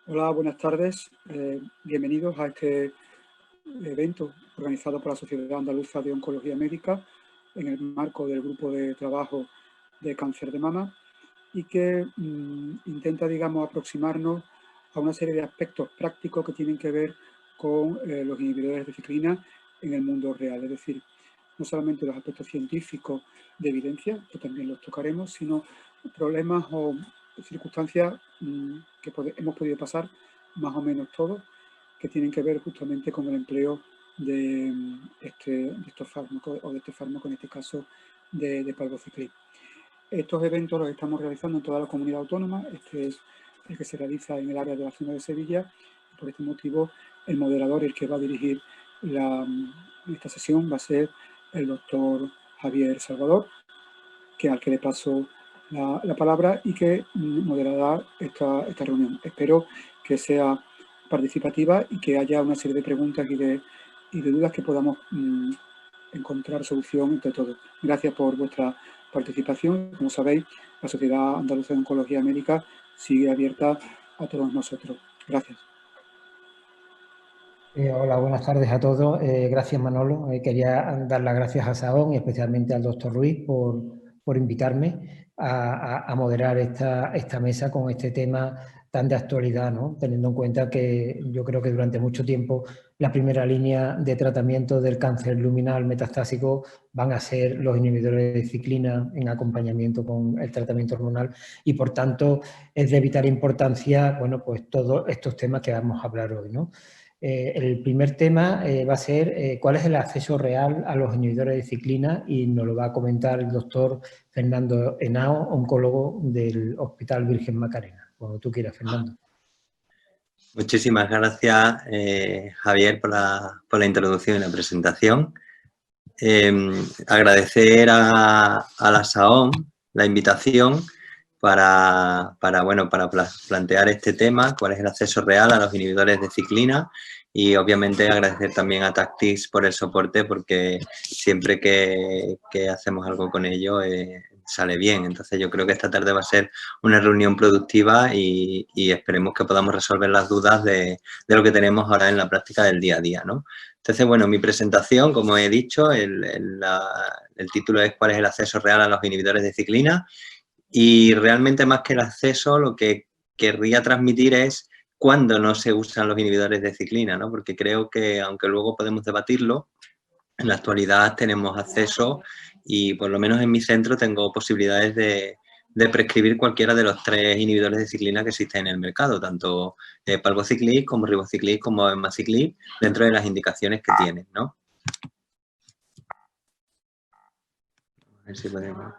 Hola, buenas tardes. Bienvenidos a este evento organizado por la Sociedad Andaluza de Oncología Médica en el marco del grupo de trabajo de cáncer de mama y que intenta, digamos, aproximarnos a una serie de aspectos prácticos que tienen que ver con los inhibidores de ciclina en el mundo real. Es decir, no solamente los aspectos científicos de evidencia, que también los tocaremos, sino problemas o circunstancias que hemos podido pasar más o menos todos, que tienen que ver justamente con el empleo de estos fármacos, o de este fármaco, en este caso de palbociclib. Estos eventos los estamos realizando en toda la comunidad autónoma. Este es el que se realiza en el área de la zona de Sevilla. Por este motivo, el moderador, el que va a dirigir esta sesión, va a ser el doctor Javier Salvador, al que le paso la palabra y que moderará esta reunión. Espero que sea participativa y que haya una serie de preguntas y de dudas que podamos encontrar solución entre todos. Gracias por vuestra participación. Como sabéis, la Sociedad Andaluza de Oncología Médica sigue abierta a todos nosotros. Gracias. Hola, buenas tardes a todos. Gracias, Manolo. Quería dar las gracias a Saón y especialmente al doctor Ruiz por invitarme a moderar esta mesa con este tema tan de actualidad, ¿no? Teniendo en cuenta que yo creo que durante mucho tiempo la primera línea de tratamiento del cáncer luminal metastásico van a ser los inhibidores de ciclina en acompañamiento con el tratamiento hormonal y, por tanto, es de vital importancia, bueno, pues todos estos temas que vamos a hablar hoy, ¿no? El primer tema va a ser cuál es el acceso real a los inhibidores de ciclina y nos lo va a comentar el doctor Fernando Henao, oncólogo del Hospital Virgen Macarena. Cuando tú quieras, Fernando. Muchísimas gracias, Javier, por la introducción y la presentación. Agradecer a la SAON la invitación para plantear este tema, cuál es el acceso real a los inhibidores de ciclina, y obviamente agradecer también a Tactics por el soporte, porque siempre que hacemos algo con ello sale bien. Entonces yo creo que esta tarde va a ser una reunión productiva y esperemos que podamos resolver las dudas de lo que tenemos ahora en la práctica del día a día, ¿no? Entonces, bueno, mi presentación, como he dicho, el título es ¿cuál es el acceso real a los inhibidores de ciclina? Y realmente, más que el acceso, lo que querría transmitir es cuándo no se usan los inhibidores de ciclina, ¿no? Porque creo que, aunque luego podemos debatirlo, en la actualidad tenemos acceso y, por lo menos en mi centro, tengo posibilidades de prescribir cualquiera de los 3 inhibidores de ciclina que existen en el mercado, tanto palbociclib como ribociclib como abemaciclib, dentro de las indicaciones que tienen, ¿no? A ver si podemos...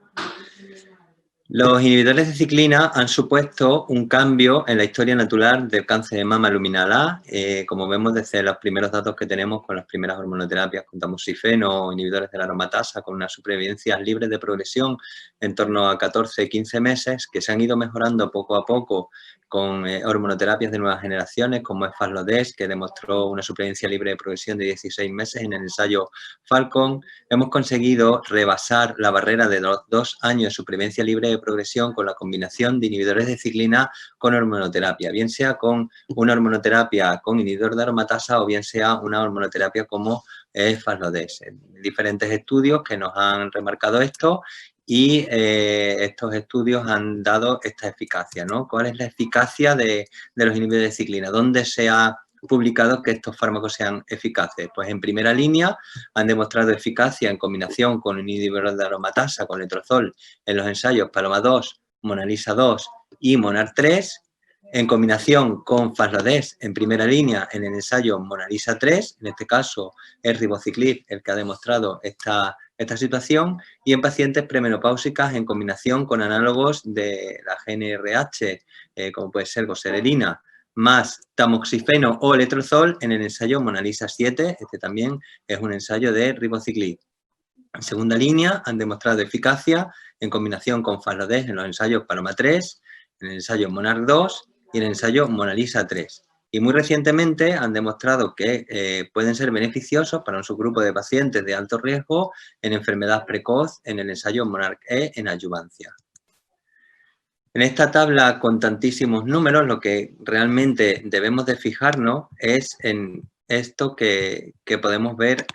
Los inhibidores de ciclina han supuesto un cambio en la historia natural del cáncer de mama luminal A. Como vemos desde los primeros datos que tenemos con las primeras hormonoterapias con tamoxifeno o inhibidores de la aromatasa, con unas supervivencias libres de progresión en torno a 14-15 meses, que se han ido mejorando poco a poco con hormonoterapias de nuevas generaciones, como es Faslodex, que demostró una supervivencia libre de progresión de 16 meses en el ensayo Falcon. Hemos conseguido rebasar la barrera de los 2 años de supervivencia libre de progresión con la combinación de inhibidores de ciclina con hormonoterapia, bien sea con una hormonoterapia con inhibidor de aromatasa o bien sea una hormonoterapia como es Faslodex. Diferentes estudios que nos han remarcado esto y estos estudios han dado esta eficacia, ¿no? ¿Cuál es la eficacia de los inhibidores de ciclina? ¿Dónde se ha publicado que estos fármacos sean eficaces? Pues en primera línea han demostrado eficacia en combinación con un inhibidor de aromatasa, con letrozol, en los ensayos Paloma 2, Monalisa 2 y Monar 3, en combinación con Faslodex en primera línea en el ensayo Monalisa 3, en este caso es ribociclib el que ha demostrado esta situación, y en pacientes premenopáusicas en combinación con análogos de la GnRH, como puede ser goserelina, más tamoxifeno o letrozol en el ensayo Monalisa 7, este también es un ensayo de ribociclib. En segunda línea han demostrado eficacia en combinación con Faslodex en los ensayos Paloma 3, en el ensayo Monarch 2 y en el ensayo Monalisa 3. Y muy recientemente han demostrado que pueden ser beneficiosos para un subgrupo de pacientes de alto riesgo en enfermedad precoz en el ensayo Monarch E en adyuvancia. En esta tabla con tantísimos números, lo que realmente debemos de fijarnos es en esto que podemos ver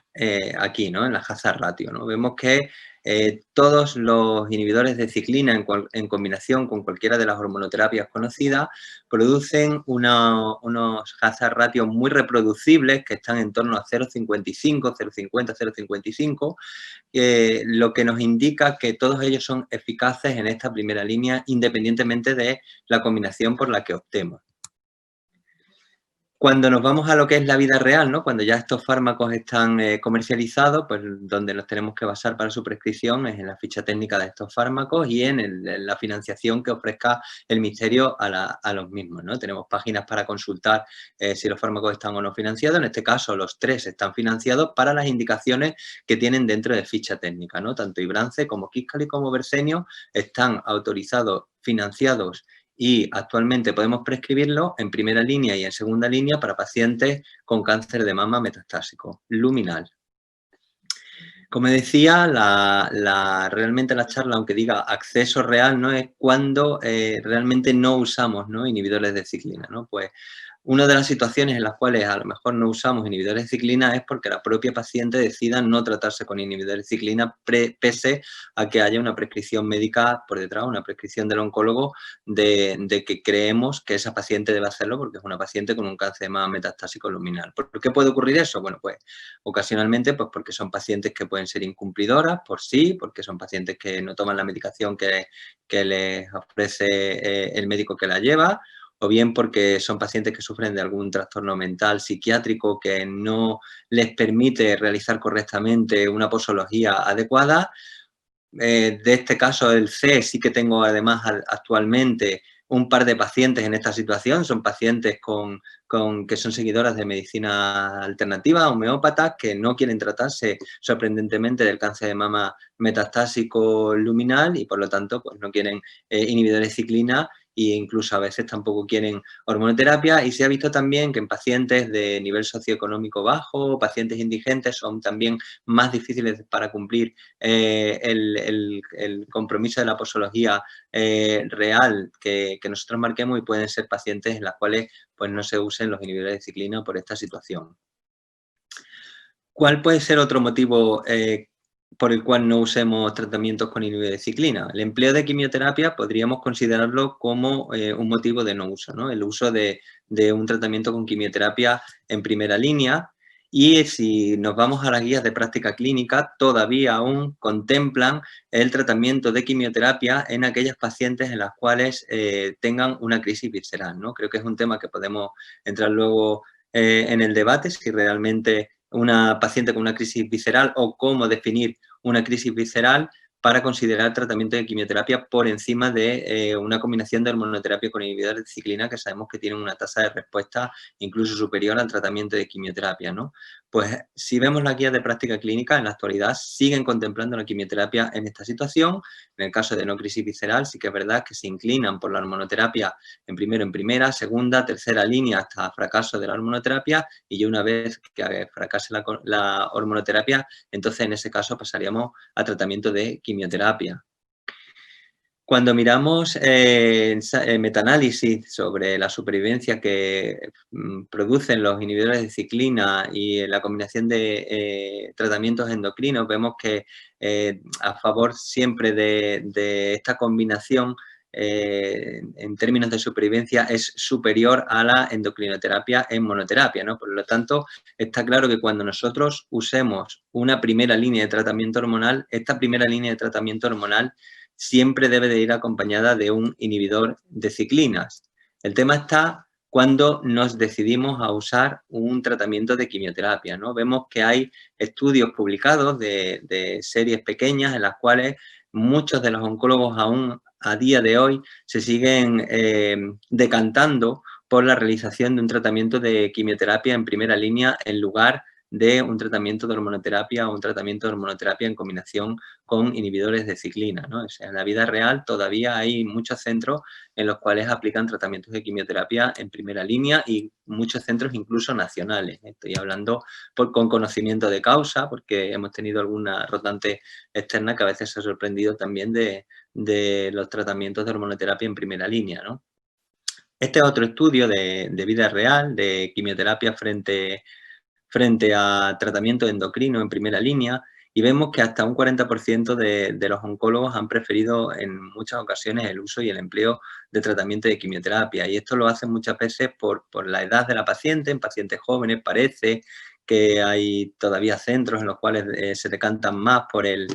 aquí, ¿no? En la hazard ratio, ¿no? Vemos que todos los inhibidores de ciclina en combinación con cualquiera de las hormonoterapias conocidas producen unos hazard ratios muy reproducibles que están en torno a 0,55, 0,50, 0,55, lo que nos indica que todos ellos son eficaces en esta primera línea independientemente de la combinación por la que optemos. Cuando nos vamos a lo que es la vida real, ¿no? Cuando ya estos fármacos están comercializados, pues donde nos tenemos que basar para su prescripción es en la ficha técnica de estos fármacos y en la financiación que ofrezca el Ministerio a los mismos, ¿no? Tenemos páginas para consultar si los fármacos están o no financiados. En este caso, los 3 están financiados para las indicaciones que tienen dentro de ficha técnica, ¿no? Tanto Ibrance como Kisqali como Versenio están autorizados, financiados y actualmente podemos prescribirlo en primera línea y en segunda línea para pacientes con cáncer de mama metastásico luminal. Como decía, realmente la charla, aunque diga acceso real, no es cuando realmente no usamos, ¿no? Inhibidores de ciclina, ¿no? Pues una de las situaciones en las cuales a lo mejor no usamos inhibidores de ciclina es porque la propia paciente decida no tratarse con inhibidores de ciclina pese a que haya una prescripción médica por detrás, una prescripción del oncólogo de que creemos que esa paciente debe hacerlo porque es una paciente con un cáncer de mama metastásico luminal. ¿Por qué puede ocurrir eso? Bueno, pues ocasionalmente pues porque son pacientes que pueden ser incumplidoras por sí, porque son pacientes que no toman la medicación que les ofrece el médico que la lleva, o bien porque son pacientes que sufren de algún trastorno mental psiquiátrico que no les permite realizar correctamente una posología adecuada. De este caso, el C, sí que tengo además actualmente un par de pacientes en esta situación, son pacientes que son seguidoras de medicina alternativa, homeópatas, que no quieren tratarse sorprendentemente del cáncer de mama metastásico luminal y por lo tanto pues, no quieren inhibidores de ciclina e incluso a veces tampoco quieren hormonoterapia, y se ha visto también que en pacientes de nivel socioeconómico bajo, pacientes indigentes, son también más difíciles para cumplir el compromiso de la posología real que nosotros marquemos, y pueden ser pacientes en las cuales pues, no se usen los inhibidores de ciclina por esta situación. ¿Cuál puede ser otro motivo por el cual no usemos tratamientos con inhibidores de ciclina? El empleo de quimioterapia podríamos considerarlo como un motivo de no uso, ¿no? El uso de un tratamiento con quimioterapia en primera línea. Y si nos vamos a las guías de práctica clínica, todavía aún contemplan el tratamiento de quimioterapia en aquellas pacientes en las cuales tengan una crisis visceral, ¿no? Creo que es un tema que podemos entrar luego en el debate, si realmente una paciente con una crisis visceral o cómo definir una crisis visceral para considerar tratamiento de quimioterapia por encima de una combinación de hormonoterapia con inhibidores de ciclina que sabemos que tienen una tasa de respuesta incluso superior al tratamiento de quimioterapia, ¿no? Pues si vemos la guía de práctica clínica, en la actualidad siguen contemplando la quimioterapia en esta situación. En el caso de no crisis visceral, sí que es verdad que se inclinan por la hormonoterapia en primera, segunda, tercera línea hasta fracaso de la hormonoterapia, y ya una vez que fracase la hormonoterapia, entonces en ese caso pasaríamos a tratamiento de quimioterapia. Cuando miramos metaanálisis sobre la supervivencia que producen los inhibidores de ciclina y la combinación de tratamientos endocrinos, vemos que a favor siempre de esta combinación en términos de supervivencia es superior a la endocrinoterapia en monoterapia, ¿no? Por lo tanto, está claro que cuando nosotros usemos una primera línea de tratamiento hormonal, esta primera línea de tratamiento hormonal siempre debe de ir acompañada de un inhibidor de ciclinas. El tema está cuando nos decidimos a usar un tratamiento de quimioterapia, ¿no? Vemos que hay estudios publicados de series pequeñas en las cuales muchos de los oncólogos aún a día de hoy se siguen decantando por la realización de un tratamiento de quimioterapia en primera línea en lugar de un tratamiento de hormonoterapia o un tratamiento de hormonoterapia en combinación con inhibidores de ciclina, ¿no? O sea, en la vida real todavía hay muchos centros en los cuales aplican tratamientos de quimioterapia en primera línea y muchos centros incluso nacionales. Estoy hablando con conocimiento de causa, porque hemos tenido alguna rotante externa que a veces se ha sorprendido también de de los tratamientos de hormonoterapia en primera línea, ¿no? Este es otro estudio de vida real, de quimioterapia frente a tratamiento endocrino en primera línea, y vemos que hasta un 40% de los oncólogos han preferido en muchas ocasiones el uso y el empleo de tratamiento de quimioterapia, y esto lo hacen muchas veces por la edad de la paciente. En pacientes jóvenes parece que hay todavía centros en los cuales se decantan más por el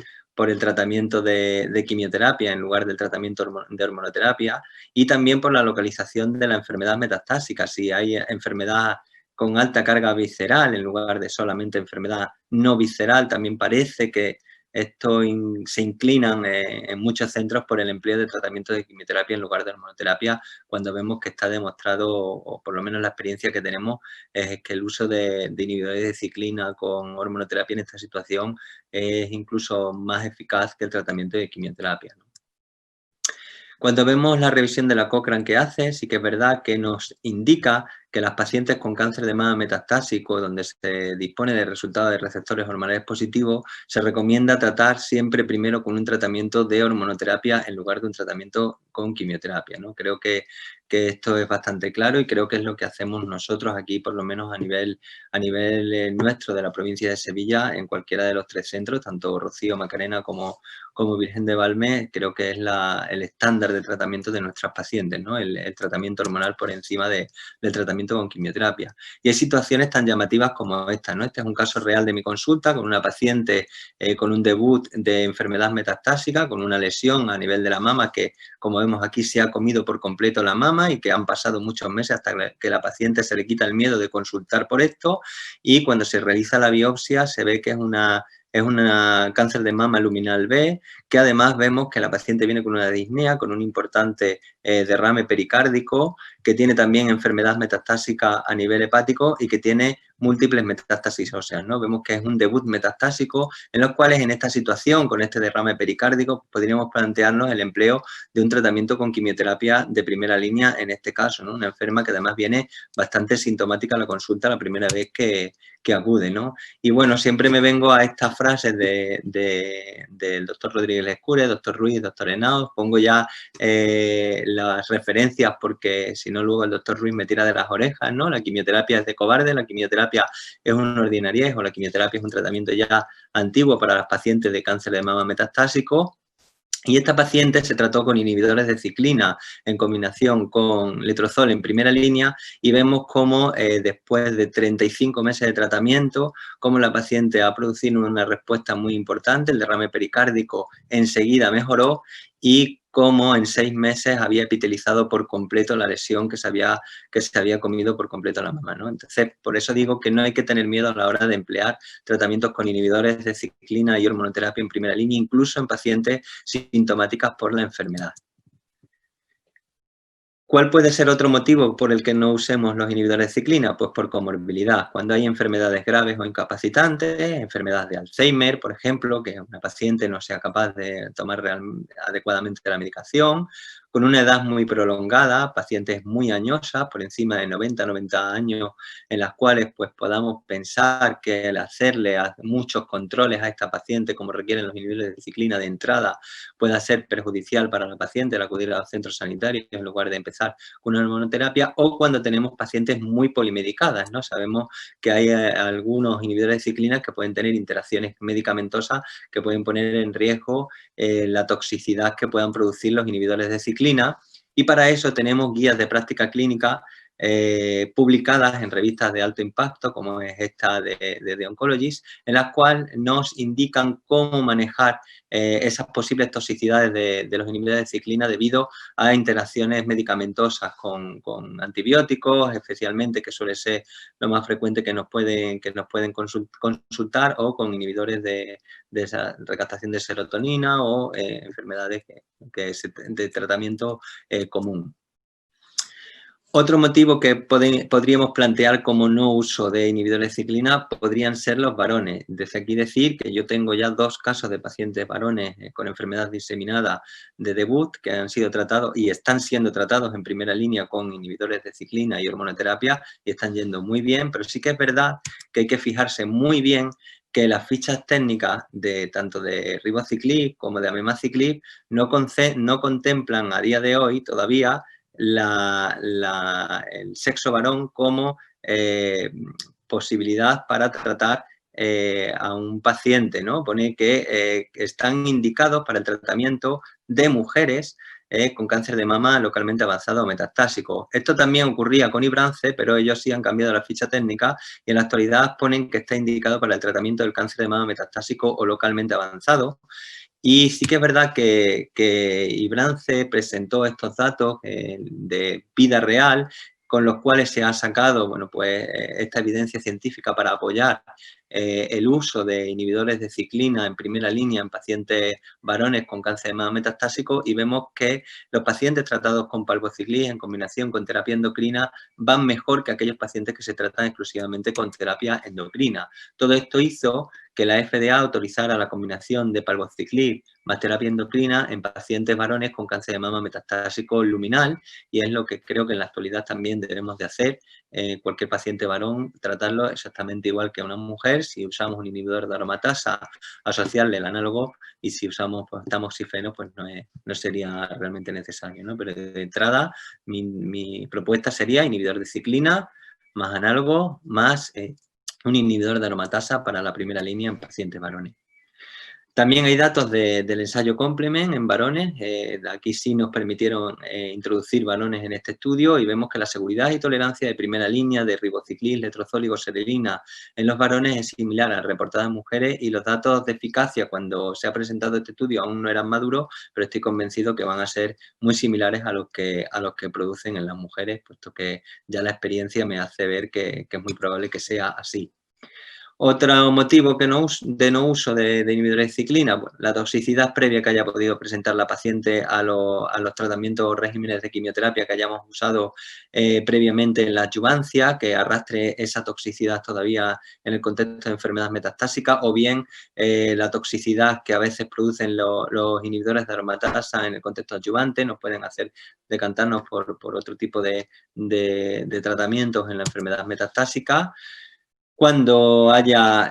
tratamiento de quimioterapia en lugar del tratamiento de hormonoterapia, y también por la localización de la enfermedad metastásica. Si hay enfermedad con alta carga visceral en lugar de solamente enfermedad no visceral, también parece que esto se inclinan en muchos centros por el empleo de tratamiento de quimioterapia en lugar de hormonoterapia, cuando vemos que está demostrado, o por lo menos la experiencia que tenemos, es que el uso de inhibidores de ciclina con hormonoterapia en esta situación es incluso más eficaz que el tratamiento de quimioterapia, ¿no? Cuando vemos la revisión de la Cochrane que hace, sí que es verdad que nos indica que las pacientes con cáncer de mama metastásico, donde se dispone de resultados de receptores hormonales positivos, se recomienda tratar siempre primero con un tratamiento de hormonoterapia en lugar de un tratamiento con quimioterapia, ¿no? Creo que esto es bastante claro, y creo que es lo que hacemos nosotros aquí, por lo menos a nivel nuestro de la provincia de Sevilla, en cualquiera de los 3 centros, tanto Rocío, Macarena como Virgen de Valme. Creo que es el estándar de tratamiento de nuestras pacientes, ¿no? El tratamiento hormonal por encima del tratamiento con quimioterapia. Y hay situaciones tan llamativas como esta, ¿no? Este es un caso real de mi consulta, con una paciente con un debut de enfermedad metastásica, con una lesión a nivel de la mama que, como vemos aquí, se ha comido por completo la mama, y que han pasado muchos meses hasta que la paciente se le quita el miedo de consultar por esto, y cuando se realiza la biopsia se ve que es una cáncer de mama luminal B, que además vemos que la paciente viene con una disnea, con un importante derrame pericárdico, que tiene también enfermedad metastásica a nivel hepático y que tiene múltiples metástasis óseas, ¿no? Vemos que es un debut metastásico, en los cuales en esta situación, con este derrame pericárdico, podríamos plantearnos el empleo de un tratamiento con quimioterapia de primera línea en este caso, ¿no? Una enferma que además viene bastante sintomática a la consulta la primera vez que acude, ¿no? Y bueno, siempre me vengo a estas frases del doctor Rodríguez Lescure, doctor Ruiz, doctor Henao. Pongo ya las referencias porque si no luego el doctor Ruiz me tira de las orejas, ¿no? La quimioterapia es de cobarde, la quimioterapia es una ordinariez, o la quimioterapia es un tratamiento ya antiguo para las pacientes de cáncer de mama metastásico. Y esta paciente se trató con inhibidores de ciclina en combinación con letrozol en primera línea, y vemos cómo después de 35 meses de tratamiento, cómo la paciente ha producido una respuesta muy importante, el derrame pericárdico enseguida mejoró, y cómo en 6 meses había epitelizado por completo la lesión que se había comido por completo la mama, ¿no? Entonces, por eso digo que no hay que tener miedo a la hora de emplear tratamientos con inhibidores de ciclina y hormonoterapia en primera línea, incluso en pacientes sintomáticas por la enfermedad. ¿Cuál puede ser otro motivo por el que no usemos los inhibidores de ciclina? Pues por comorbilidad. Cuando hay enfermedades graves o incapacitantes, enfermedad de Alzheimer, por ejemplo, que una paciente no sea capaz de tomar adecuadamente la medicación, con una edad muy prolongada, pacientes muy añosas, por encima de 90 años, en las cuales pues podamos pensar que el hacerle muchos controles a esta paciente, como requieren los inhibidores de ciclina de entrada, pueda ser perjudicial para la paciente al acudir a los centros sanitarios en lugar de empezar con una hormonoterapia, o cuando tenemos pacientes muy polimedicadas, ¿no? Sabemos que hay algunos inhibidores de ciclina que pueden tener interacciones medicamentosas que pueden poner en riesgo la toxicidad que puedan producir los inhibidores de ciclina, y para eso tenemos guías de práctica clínica publicadas en revistas de alto impacto, como es esta de The Oncologist, en las cuales nos indican cómo manejar esas posibles toxicidades de los inhibidores de ciclina debido a interacciones medicamentosas con antibióticos, especialmente, que suele ser lo más frecuente que nos pueden consultar, o con inhibidores de esa recaptación de serotonina, o enfermedades de tratamiento común. Otro motivo que podríamos plantear como no uso de inhibidores de ciclina podrían ser los varones. Desde aquí decir que yo tengo ya 2 casos de pacientes varones con enfermedad diseminada de debut que han sido tratados y están siendo tratados en primera línea con inhibidores de ciclina y hormonoterapia, y están yendo muy bien, pero sí que es verdad que hay que fijarse muy bien que las fichas técnicas de tanto de ribociclib como de amimaciclib no contemplan a día de hoy todavía el sexo varón como posibilidad para tratar a un paciente, ¿no? Pone que están indicados para el tratamiento de mujeres con cáncer de mama localmente avanzado o metastásico. Esto también ocurría con Ibrance, pero ellos sí han cambiado la ficha técnica y en la actualidad ponen que está indicado para el tratamiento del cáncer de mama metastásico o localmente avanzado. Y sí que es verdad que Ibrance presentó estos datos de vida real, con los cuales se ha sacado, bueno, pues, esta evidencia científica para apoyar el uso de inhibidores de ciclina en primera línea en pacientes varones con cáncer de mama metastásico, y vemos que los pacientes tratados con palbociclib en combinación con terapia endocrina van mejor que aquellos pacientes que se tratan exclusivamente con terapia endocrina. Todo esto hizo que la FDA autorizara la combinación de palbociclib más terapia endocrina en pacientes varones con cáncer de mama metastásico luminal, y es lo que creo que en la actualidad también debemos de hacer. Cualquier paciente varón, tratarlo exactamente igual que a una mujer, si usamos un inhibidor de aromatasa, asociarle el análogo, y si usamos pues, tamoxifeno, pues no sería realmente necesario, ¿no? Pero de entrada, mi propuesta sería inhibidor de ciclina, más análogo, más un inhibidor de aromatasa para la primera línea en pacientes varones. También hay datos del ensayo Complement en varones. Aquí sí nos permitieron introducir varones en este estudio y vemos que la seguridad y tolerancia de primera línea de ribociclib, letrozol y goserelina en los varones es similar a la reportada en mujeres, y los datos de eficacia cuando se ha presentado este estudio aún no eran maduros, pero estoy convencido que van a ser muy similares a los que producen en las mujeres, puesto que ya la experiencia me hace ver que es muy probable que sea así. Otro motivo de no uso de inhibidores de ciclina, bueno, la toxicidad previa que haya podido presentar la paciente a los tratamientos o regímenes de quimioterapia que hayamos usado previamente en la adyuvancia, que arrastre esa toxicidad todavía en el contexto de enfermedad metastásica, o bien la toxicidad que a veces producen los inhibidores de aromatasa en el contexto adyuvante, nos pueden hacer decantarnos por otro tipo de tratamientos en la enfermedad metastásica. Cuando haya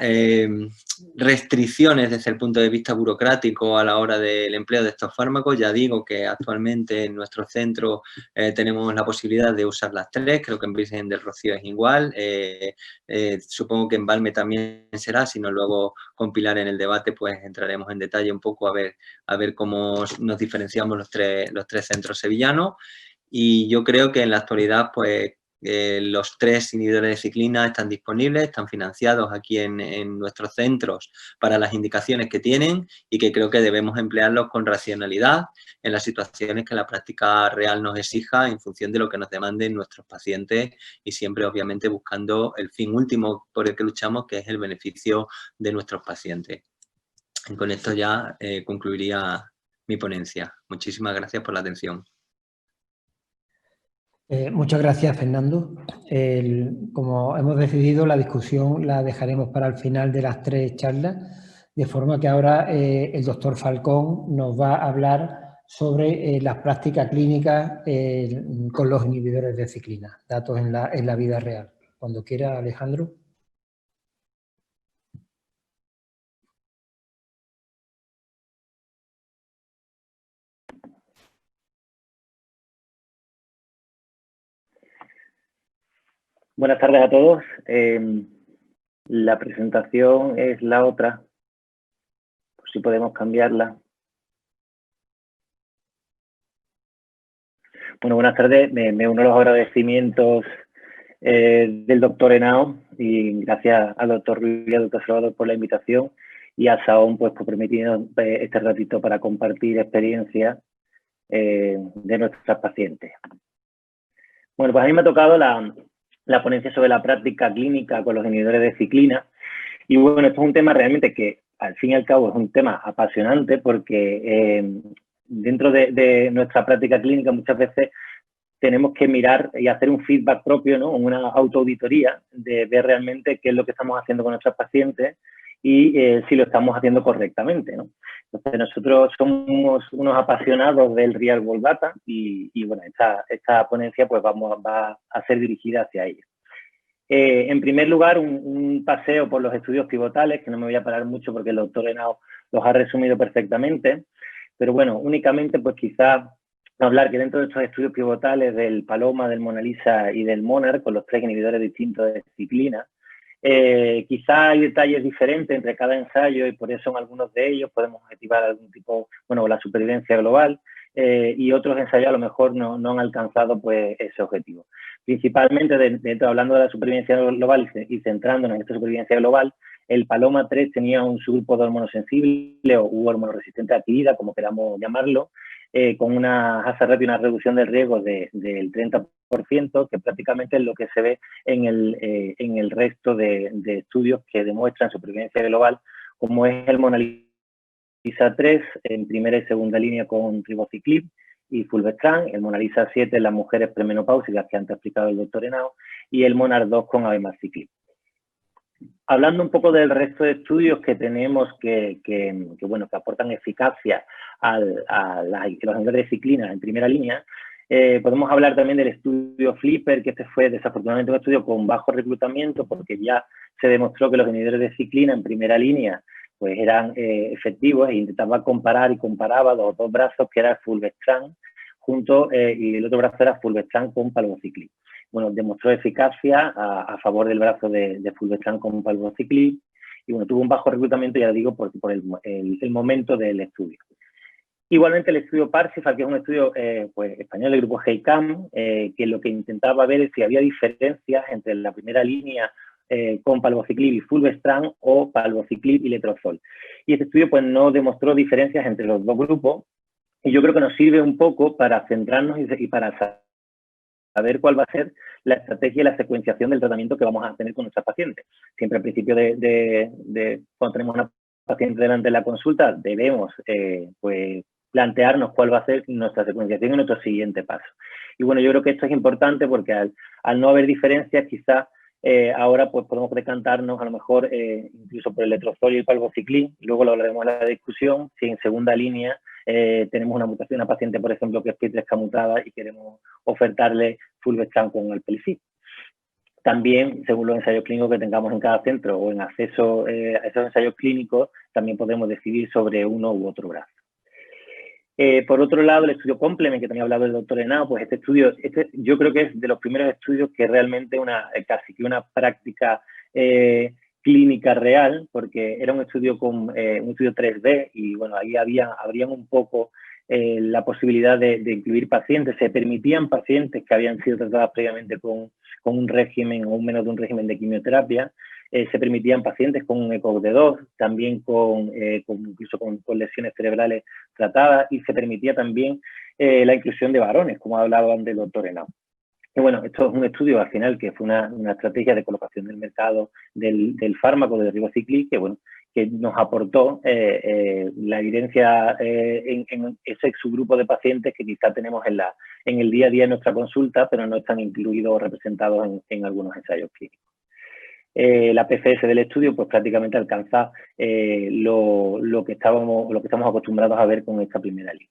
restricciones desde el punto de vista burocrático a la hora del empleo de estos fármacos, ya digo que actualmente en nuestro centro tenemos la posibilidad de usar las tres, creo que en Virgen del Rocío es igual, supongo que en Valme también será, si no luego con Pilar en el debate pues entraremos en detalle un poco a ver cómo nos diferenciamos los tres centros sevillanos. Y yo creo que en la actualidad pues los tres inhibidores de ciclina están disponibles, están financiados aquí en nuestros centros para las indicaciones que tienen, y que creo que debemos emplearlos con racionalidad en las situaciones que la práctica real nos exija en función de lo que nos demanden nuestros pacientes, y siempre obviamente buscando el fin último por el que luchamos, que es el beneficio de nuestros pacientes. Y con esto ya concluiría mi ponencia. Muchísimas gracias por la atención. Muchas gracias, Fernando. Como hemos decidido, la discusión la dejaremos para el final de las tres charlas, de forma que ahora el doctor Falcón nos va a hablar sobre las prácticas clínicas con los inhibidores de ciclina, datos en la vida real. Cuando quiera, Alejandro. Buenas tardes a todos. La presentación es la otra, por si podemos cambiarla. Bueno, buenas tardes. Me uno a los agradecimientos del doctor Henao, y gracias al doctor Ruiz y al doctor Salvador por la invitación, y a Saón pues, por permitirnos este ratito para compartir experiencias de nuestras pacientes. Bueno, pues a mí me ha tocado la ponencia sobre la práctica clínica con los inhibidores de ciclina. Y bueno, esto es un tema realmente que, al fin y al cabo, es un tema apasionante, porque dentro de nuestra práctica clínica muchas veces tenemos que mirar y hacer un feedback propio, ¿no? Una autoauditoría de ver realmente qué es lo que estamos haciendo con nuestros pacientes y si lo estamos haciendo correctamente, ¿no? Entonces, nosotros somos unos apasionados del Real World Data, y bueno, esta ponencia pues va a ser dirigida hacia ello. En primer lugar, un paseo por los estudios pivotales, que no me voy a parar mucho porque el doctor Henao los ha resumido perfectamente, pero bueno, únicamente pues quizás hablar que dentro de estos estudios pivotales del Paloma, del Mona Lisa y del Monarch, con los 3 inhibidores distintos de ciclina, quizá hay detalles diferentes entre cada ensayo y por eso en algunos de ellos podemos objetivar algún tipo, bueno, la supervivencia global, y otros ensayos a lo mejor no han alcanzado pues ese objetivo. Principalmente, hablando de la supervivencia global y centrándonos en esta supervivencia global, el Paloma 3 tenía un subgrupo de hormonosensible o hormonoresistente a actividad, como queramos llamarlo, con una hazard ratio y una reducción del riesgo del 30%, que prácticamente es lo que se ve en el resto de estudios que demuestran supervivencia global, como es el Mona Lisa 3 en primera y segunda línea con ribociclib y fulvestrant, el Mona Lisa 7 en las mujeres premenopáusicas que antes ha explicado el doctor Henao, y el Monarch 2 con abemaciclib. Hablando un poco del resto de estudios que tenemos que aportan eficacia a los inhibidores de ciclina en primera línea, podemos hablar también del estudio FLIPPER, que este fue desafortunadamente un estudio con bajo reclutamiento porque ya se demostró que los inhibidores de ciclina en primera línea pues eran efectivos e intentaba comparar y comparaba los dos brazos, que era fulvestrant y el otro brazo era fulvestrant con palbociclib. Bueno, demostró eficacia a favor del brazo de fulvestrant con palbociclib y bueno, tuvo un bajo reclutamiento, ya digo, por el momento del estudio. Igualmente el estudio Parsifal, que es un estudio pues, español del grupo GEICAM, que lo que intentaba ver es si había diferencias entre la primera línea con palbociclib y fulvestrant o palbociclib y letrozol. Y este estudio pues no demostró diferencias entre los dos grupos y yo creo que nos sirve un poco para centrarnos y para saber cuál va a ser la estrategia y la secuenciación del tratamiento que vamos a tener con nuestras pacientes. Siempre al principio cuando tenemos una paciente delante de la consulta debemos pues plantearnos cuál va a ser nuestra secuenciación y nuestro siguiente paso. Y bueno, yo creo que esto es importante porque al no haber diferencias, quizás ahora pues podemos decantarnos a lo mejor incluso por el letrozol y el palbociclib, luego lo hablaremos en la discusión, si en segunda línea tenemos una mutación, una paciente, por ejemplo, que es PI3K mutada y queremos ofertarle fulvestrant con alpelisib. También, según los ensayos clínicos que tengamos en cada centro o en acceso a esos ensayos clínicos, también podemos decidir sobre uno u otro brazo. Por otro lado, el estudio Complement, que tenía hablado el doctor Henao, pues este estudio, yo creo que es de los primeros estudios que realmente casi que una práctica clínica real, porque era un estudio con un estudio 3D y bueno, ahí habrían un poco la posibilidad de incluir pacientes, se permitían pacientes que habían sido tratadas previamente con un régimen o menos de un régimen de quimioterapia, se permitían pacientes con un ECOG de 2, también incluso con lesiones cerebrales tratadas y se permitía también la inclusión de varones, como ha hablado antes el doctor Henao. Y bueno, esto es un estudio al final que fue una estrategia de colocación del mercado del fármaco de ribociclib que nos aportó la evidencia en ese subgrupo de pacientes que quizá tenemos en el día a día en nuestra consulta, pero no están incluidos o representados en algunos ensayos clínicos. La PFS del estudio pues prácticamente alcanza lo que estamos acostumbrados a ver con esta primera línea.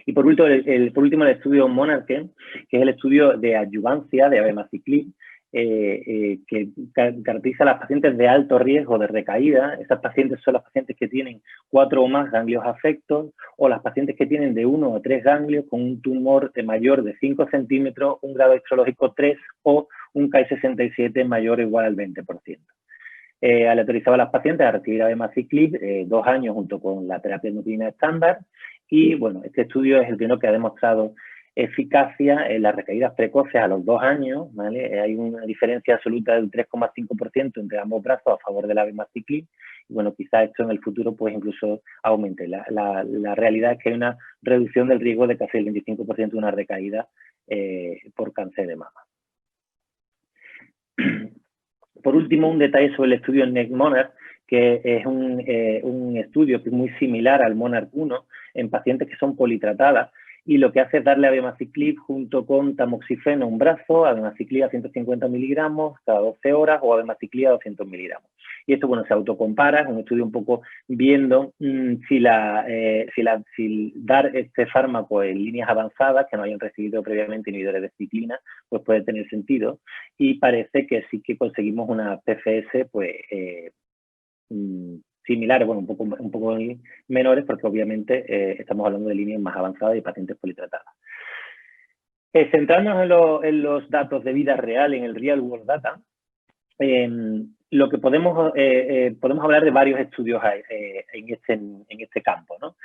Y por último, el estudio Monarch, que es el estudio de adyuvancia de abemaciclib, que caracteriza a las pacientes de alto riesgo de recaída. Estas pacientes son las pacientes que tienen 4 o más ganglios afectos o las pacientes que tienen de 1 o 3 ganglios con un tumor mayor de 5 centímetros, un grado histológico 3 o un Ki-67 mayor o igual al 20%. Aleatorizaba a las pacientes a recibir abemaciclib 2 años junto con la terapia nucleina estándar y bueno, este estudio es el primero que ha demostrado eficacia en las recaídas precoces a los 2 años, ¿vale? Hay una diferencia absoluta del 3,5% entre ambos brazos a favor del abemaciclib y bueno, quizás esto en el futuro pues incluso aumente. La realidad es que hay una reducción del riesgo de casi el 25% de una recaída por cáncer de mama. Por último, un detalle sobre el estudio NECMONARCH, que es un estudio que es muy similar al Monarch 1 en pacientes que son politratadas y lo que hace es darle abemaciclib junto con tamoxifeno un brazo, abemaciclib a 150 miligramos cada 12 horas o abemaciclib a 200 miligramos. Y esto, bueno, se autocompara, es un estudio un poco viendo si dar este fármaco en líneas avanzadas que no hayan recibido previamente inhibidores de ciclina, pues puede tener sentido. Y parece que sí que conseguimos una PFS, pues, similares, bueno, un poco menores, porque obviamente estamos hablando de líneas más avanzadas y pacientes politratadas. Centrarnos en los datos de vida real, en el real world data, lo que podemos hablar de varios estudios en este campo, ¿no?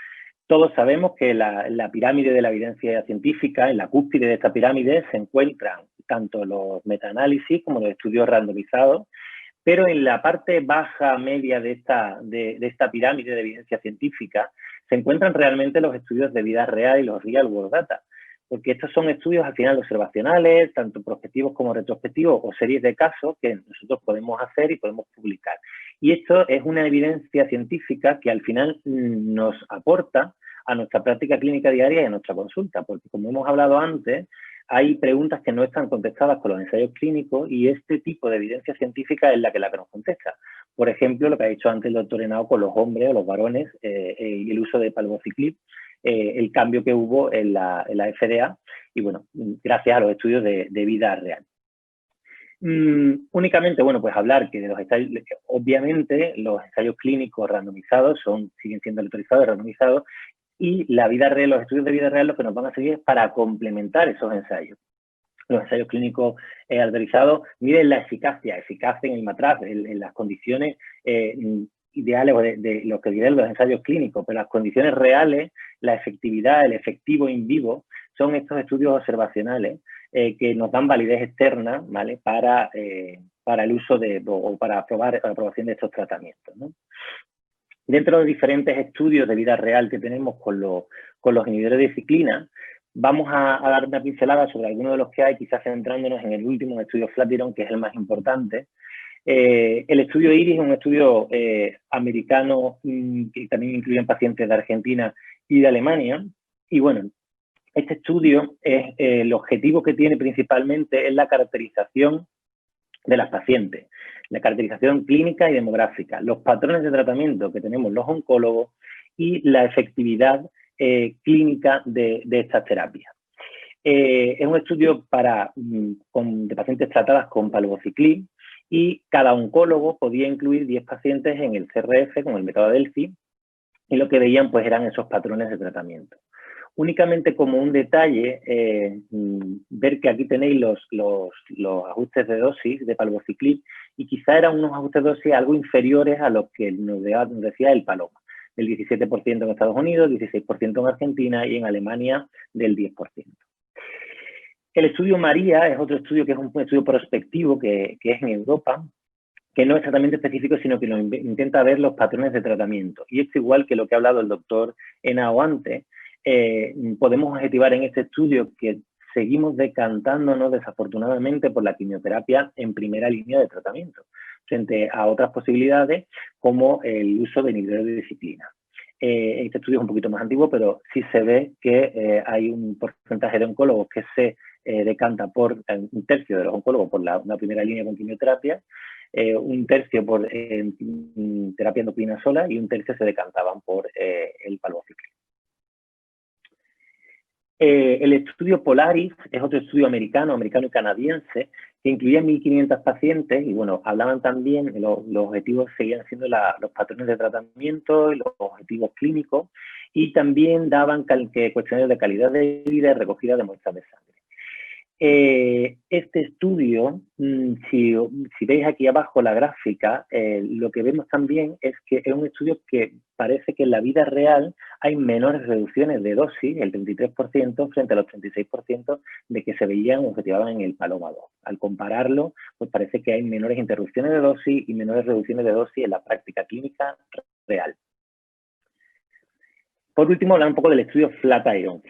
Todos sabemos que la pirámide de la evidencia científica, en la cúspide de esta pirámide se encuentran tanto los metaanálisis como los estudios randomizados, pero en la parte baja media de esta pirámide de evidencia científica se encuentran realmente los estudios de vida real y los real world data, porque estos son estudios al final observacionales, tanto prospectivos como retrospectivos, o series de casos que nosotros podemos hacer y podemos publicar. Y esto es una evidencia científica que al final nos aporta a nuestra práctica clínica diaria y a nuestra consulta, porque como hemos hablado antes, hay preguntas que no están contestadas con los ensayos clínicos y este tipo de evidencia científica es la que nos contesta. Por ejemplo, lo que ha dicho antes el doctor Henao con los hombres o los varones y el uso de palbociclib, el cambio que hubo en la FDA y, bueno, gracias a los estudios de vida real. Únicamente, bueno, pues hablar que de los ensayos, obviamente los ensayos clínicos randomizados siguen siendo autorizados y randomizados, y la vida real, los estudios de vida real lo que nos van a seguir es para complementar esos ensayos. Los ensayos clínicos autorizados miden la eficacia en el matraz, en las condiciones ideales o de lo que dirán los ensayos clínicos, pero las condiciones reales, la efectividad, el efectivo in vivo, son estos estudios observacionales que nos dan validez externa, ¿vale? Para el uso o para la aprobación de estos tratamientos, ¿no? Dentro de los diferentes estudios de vida real que tenemos con los inhibidores de ciclina, vamos a dar una pincelada sobre algunos de los que hay, quizás centrándonos en el último estudio Flatiron, que es el más importante. El estudio IRIS es un estudio americano que también incluye pacientes de Argentina y de Alemania. Y bueno, este estudio, el objetivo que tiene principalmente es la caracterización de las pacientes, la caracterización clínica y demográfica, los patrones de tratamiento que tenemos los oncólogos y la efectividad clínica de estas terapias. Es un estudio de pacientes tratadas con palbociclib y cada oncólogo podía incluir 10 pacientes en el CRF con el método Delphi y lo que veían pues eran esos patrones de tratamiento. Únicamente como un detalle, ver que aquí tenéis los ajustes de dosis de palbociclib y quizá eran unos ajustes de dosis algo inferiores a los que nos decía el Paloma, del 17% en Estados Unidos, 16% en Argentina y en Alemania del 10%. El estudio María es otro estudio que es un estudio prospectivo que es en Europa, que no es exactamente específico, sino que intenta ver los patrones de tratamiento. Y es igual que lo que ha hablado el doctor Henao antes. Podemos objetivar en este estudio que seguimos decantándonos desafortunadamente por la quimioterapia en primera línea de tratamiento, frente a otras posibilidades como el uso de inhibidores de ciclina. Este estudio es un poquito más antiguo, pero sí se ve que hay un porcentaje de oncólogos que se decanta por un tercio de los oncólogos por una primera línea con quimioterapia, un tercio por terapia endocrina sola y un tercio se decantaban por el palbociclib. El estudio Polaris es otro estudio americano y canadiense que incluía 1.500 pacientes y, bueno, hablaban también, los objetivos seguían siendo los patrones de tratamiento y los objetivos clínicos y también daban cuestionarios de calidad de vida y recogida de muestras de sangre. Este estudio, si veis aquí abajo la gráfica, lo que vemos también es que es un estudio que parece que en la vida real hay menores reducciones de dosis, el 33% frente al 36% de que se veían o objetivaban en el Paloma 2. Al compararlo, pues parece que hay menores interrupciones de dosis y menores reducciones de dosis en la práctica clínica real. Por último, hablar un poco del estudio Flatiron.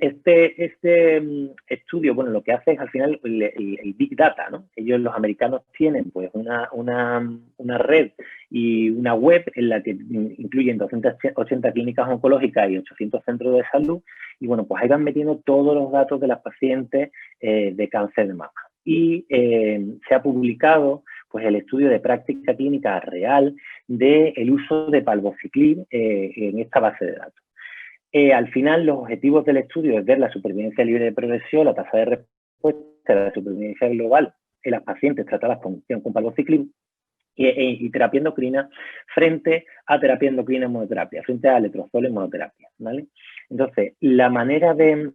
Este estudio, bueno, lo que hace es al final el Big Data, ¿no? Ellos, los americanos, tienen pues una red y una web en la que incluyen 280 clínicas oncológicas y 800 centros de salud, y bueno, pues ahí van metiendo todos los datos de las pacientes de cáncer de mama. Y se ha publicado pues el estudio de práctica clínica real del uso de palbociclib en esta base de datos. Al final, los objetivos del estudio es ver la supervivencia libre de progresión, la tasa de respuesta, la supervivencia global en las pacientes tratadas con palbociclib y terapia endocrina frente a terapia endocrina en monoterapia, frente a letrozol en monoterapia, ¿vale? Entonces, la manera del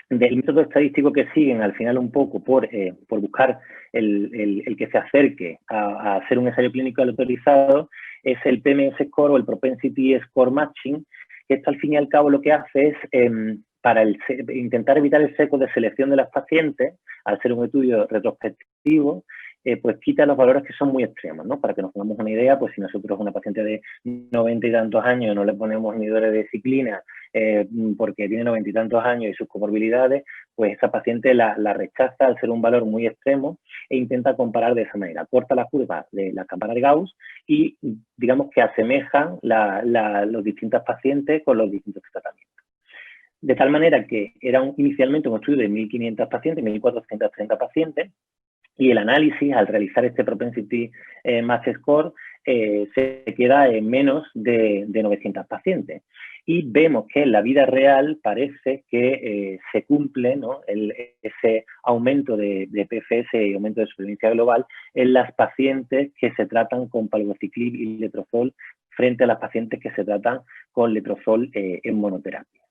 método estadístico que siguen, al final un poco por buscar el que se acerque a hacer un ensayo clínico autorizado, es el PMS Score o el Propensity Score Matching, que esto al fin y al cabo lo que hace es, para intentar evitar el sesgo de selección de las pacientes, al ser un estudio retrospectivo, pues quita los valores que son muy extremos, ¿no? Para que nos pongamos una idea, pues si nosotros a una paciente de 90 y tantos años no le ponemos inhibidores de ciclina porque tiene 90 y tantos años y sus comorbilidades, pues esa paciente la rechaza al ser un valor muy extremo e intenta comparar de esa manera. Corta la curva de la campana de Gauss y digamos que asemejan los distintos pacientes con los distintos tratamientos. De tal manera que era inicialmente un estudio de 1.500 pacientes, 1.430 pacientes, y el análisis, al realizar este Propensity Match Score, se queda en menos de 900 pacientes. Y vemos que en la vida real parece que se cumple, ¿no?, ese aumento de PFS y aumento de supervivencia global en las pacientes que se tratan con palbociclib y letrozol frente a las pacientes que se tratan con letrozol en monoterapia.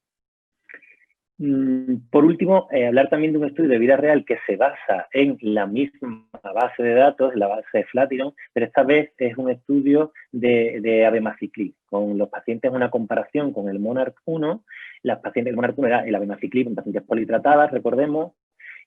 Por último, hablar también de un estudio de vida real que se basa en la misma base de datos, la base de Flatiron, pero esta vez es un estudio de abemaciclib, con los pacientes, una comparación con el Monarch 1. Las pacientes del Monarch 1 era el abemaciclib en pacientes politratadas, recordemos,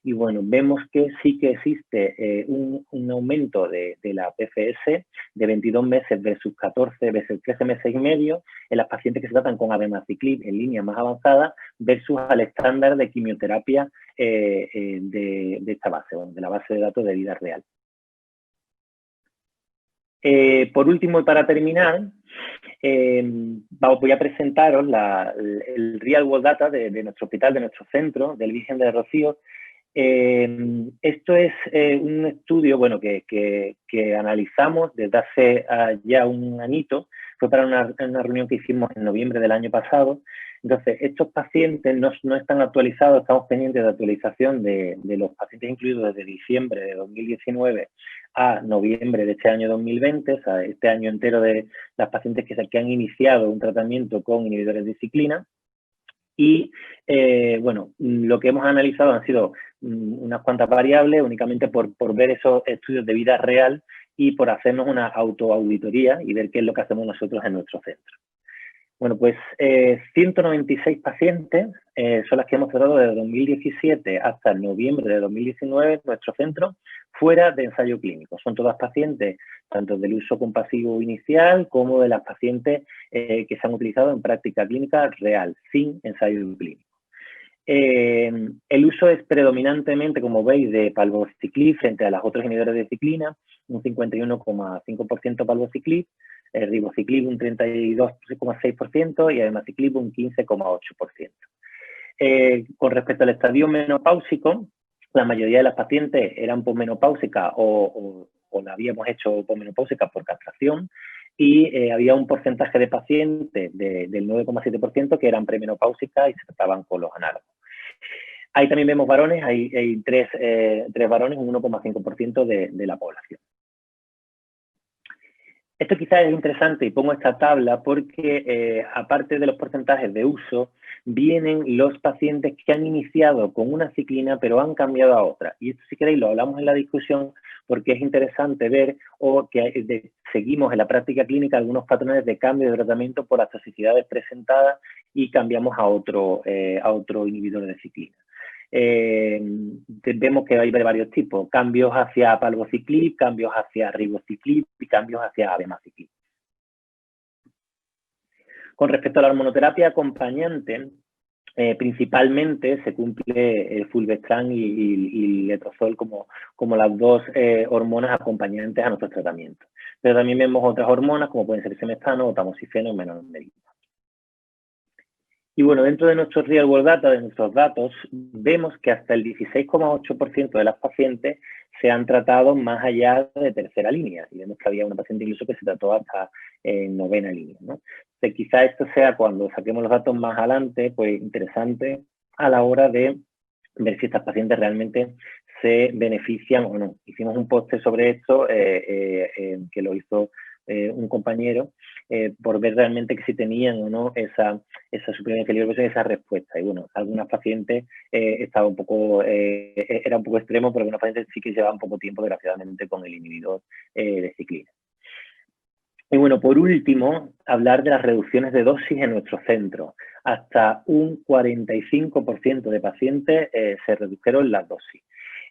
y bueno, vemos que sí que existe un aumento de la PFS de 22 meses versus 14 versus 13 meses y medio en las pacientes que se tratan con abemaciclib en línea más avanzada versus al estándar de quimioterapia de esta base, de la base de datos de vida real. Por último, y para terminar, voy a presentaros el Real World Data de nuestro hospital, de nuestro centro, del Virgen de Rocío. Esto es un estudio, bueno, que analizamos desde hace ya un añito. Fue para una reunión que hicimos en noviembre del año pasado. Entonces, estos pacientes no están actualizados, estamos pendientes de actualización de los pacientes incluidos desde diciembre de 2019 a noviembre de este año 2020, o sea, este año entero de las pacientes que han iniciado un tratamiento con inhibidores de ciclina. Y, bueno, lo que hemos analizado han sido unas cuantas variables, únicamente por ver esos estudios de vida real y por hacernos una autoauditoría y ver qué es lo que hacemos nosotros en nuestro centro. Bueno, pues 196 pacientes son las que hemos tratado desde 2017 hasta noviembre de 2019 en nuestro centro, fuera de ensayo clínico. Son todas pacientes, tanto del uso compasivo inicial como de las pacientes que se han utilizado en práctica clínica real, sin ensayo clínico. El uso es predominantemente, como veis, de palbociclib frente a los otros inhibidores de ciclina, un 51,5% palbociclib, ribociclib un 32,6% y abemaciclib un 15,8%. Con respecto al estadio menopáusico, la mayoría de las pacientes eran posmenopáusicas o la habíamos hecho posmenopáusica por castración, y había un porcentaje de pacientes del 9,7% que eran premenopáusicas y se trataban con los análogos. Ahí también vemos varones, hay tres varones, un 1,5% de la población. Esto quizás es interesante y pongo esta tabla porque aparte de los porcentajes de uso, vienen los pacientes que han iniciado con una ciclina pero han cambiado a otra. Y esto, si queréis, lo hablamos en la discusión porque es interesante ver que seguimos en la práctica clínica algunos patrones de cambio de tratamiento por las toxicidades presentadas y cambiamos a otro inhibidor de ciclina. Vemos que hay de varios tipos, cambios hacia palbociclib, cambios hacia ribociclib y cambios hacia abemaciclib. Con respecto a la hormonoterapia acompañante, principalmente se cumple el fulvestrant y letrozol como las dos hormonas acompañantes a nuestros tratamientos. Pero también vemos otras hormonas como pueden ser semestano o tamoxifeno en menor medida. Y bueno, dentro de nuestros real world data, de nuestros datos, vemos que hasta el 16,8% de las pacientes se han tratado más allá de tercera línea. Y vemos que había una paciente incluso que se trató hasta novena línea, ¿no? Entonces, quizá esto sea, cuando saquemos los datos más adelante, pues interesante a la hora de ver si estas pacientes realmente se benefician o no. Hicimos un póster sobre esto que lo hizo un compañero por ver realmente que si tenían o no esa supresión de equilibrio, esa respuesta. Y bueno, algunas pacientes estaba un poco, era un poco extremo, pero algunas pacientes sí que llevaban poco tiempo, desgraciadamente, con el inhibidor de ciclina. Y bueno, por último, hablar de las reducciones de dosis en nuestro centro. Hasta un 45% de pacientes se redujeron las dosis.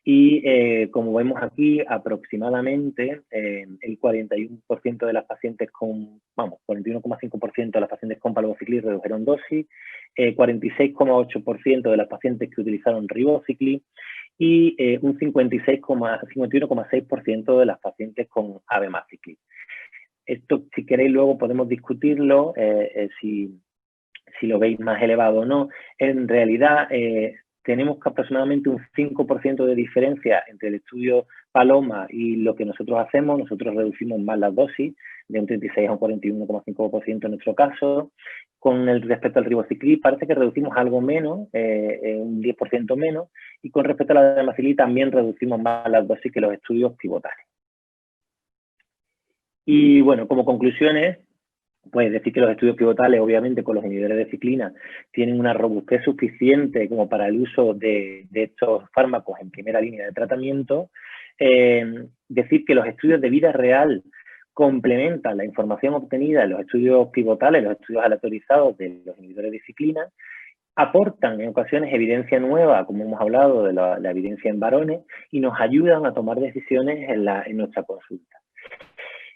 Y como vemos aquí, aproximadamente el 41% de las pacientes con, 41,5% de las pacientes con palbociclib redujeron dosis, 46,8% de las pacientes que utilizaron ribociclib y un 51,6% de las pacientes con abemaciclib. Esto, si queréis, luego podemos discutirlo, si lo veis más elevado o no. En realidad, tenemos que aproximadamente un 5% de diferencia entre el estudio Paloma y lo que nosotros hacemos. Nosotros reducimos más las dosis, de un 36 a un 41,5% en nuestro caso. Con el respecto al ribociclib, parece que reducimos algo menos, un 10% menos. Y con respecto a la abemaciclib, también reducimos más las dosis que los estudios pivotales. Y bueno, como conclusiones, pues decir que los estudios pivotales, obviamente, con los inhibidores de ciclina, tienen una robustez suficiente como para el uso de estos fármacos en primera línea de tratamiento. Decir que los estudios de vida real complementan la información obtenida en los estudios pivotales, los estudios aleatorizados de los inhibidores de ciclina, aportan en ocasiones evidencia nueva, como hemos hablado de la evidencia en varones, y nos ayudan a tomar decisiones en nuestra consulta.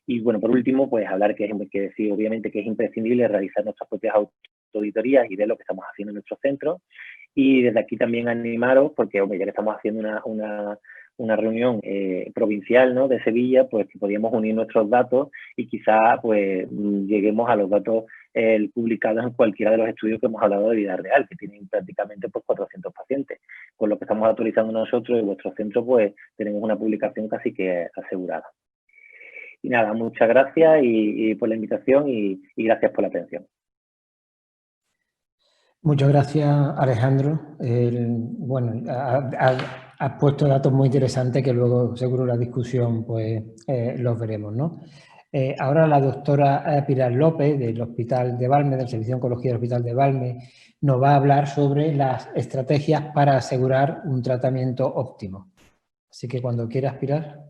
Y bueno, por último, pues hablar que decir, obviamente, que es imprescindible realizar nuestras propias auditorías y ver lo que estamos haciendo en nuestros centros. Y desde aquí también animaros, porque hombre, ya que estamos haciendo una reunión provincial, ¿no?, de Sevilla, pues que podíamos unir nuestros datos y quizá pues lleguemos a los datos publicados en cualquiera de los estudios que hemos hablado de vida real, que tienen prácticamente pues 400 pacientes. Con lo que estamos actualizando nosotros y vuestros centros, pues tenemos una publicación casi que asegurada. Y nada, muchas gracias y por la invitación y gracias por la atención. Muchas gracias, Alejandro. Bueno, has puesto datos muy interesantes que luego seguro en la discusión pues los veremos, ¿no? Ahora la doctora Pilar López del Hospital de Valme, del Servicio de Oncología del Hospital de Valme, nos va a hablar sobre las estrategias para asegurar un tratamiento óptimo. Así que cuando quieras, Pilar.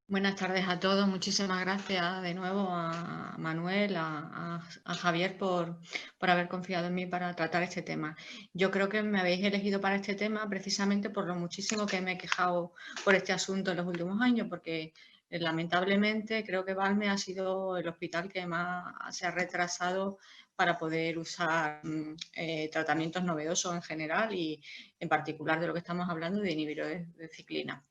Buenas tardes a todos. Muchísimas gracias de nuevo a Manuel, a Javier por haber confiado en mí para tratar este tema. Yo creo que me habéis elegido para este tema precisamente por lo muchísimo que me he quejado por este asunto en los últimos años, porque lamentablemente creo que Valme ha sido el hospital que más se ha retrasado para poder usar tratamientos novedosos en general y en particular de lo que estamos hablando de inhibidores de ciclina.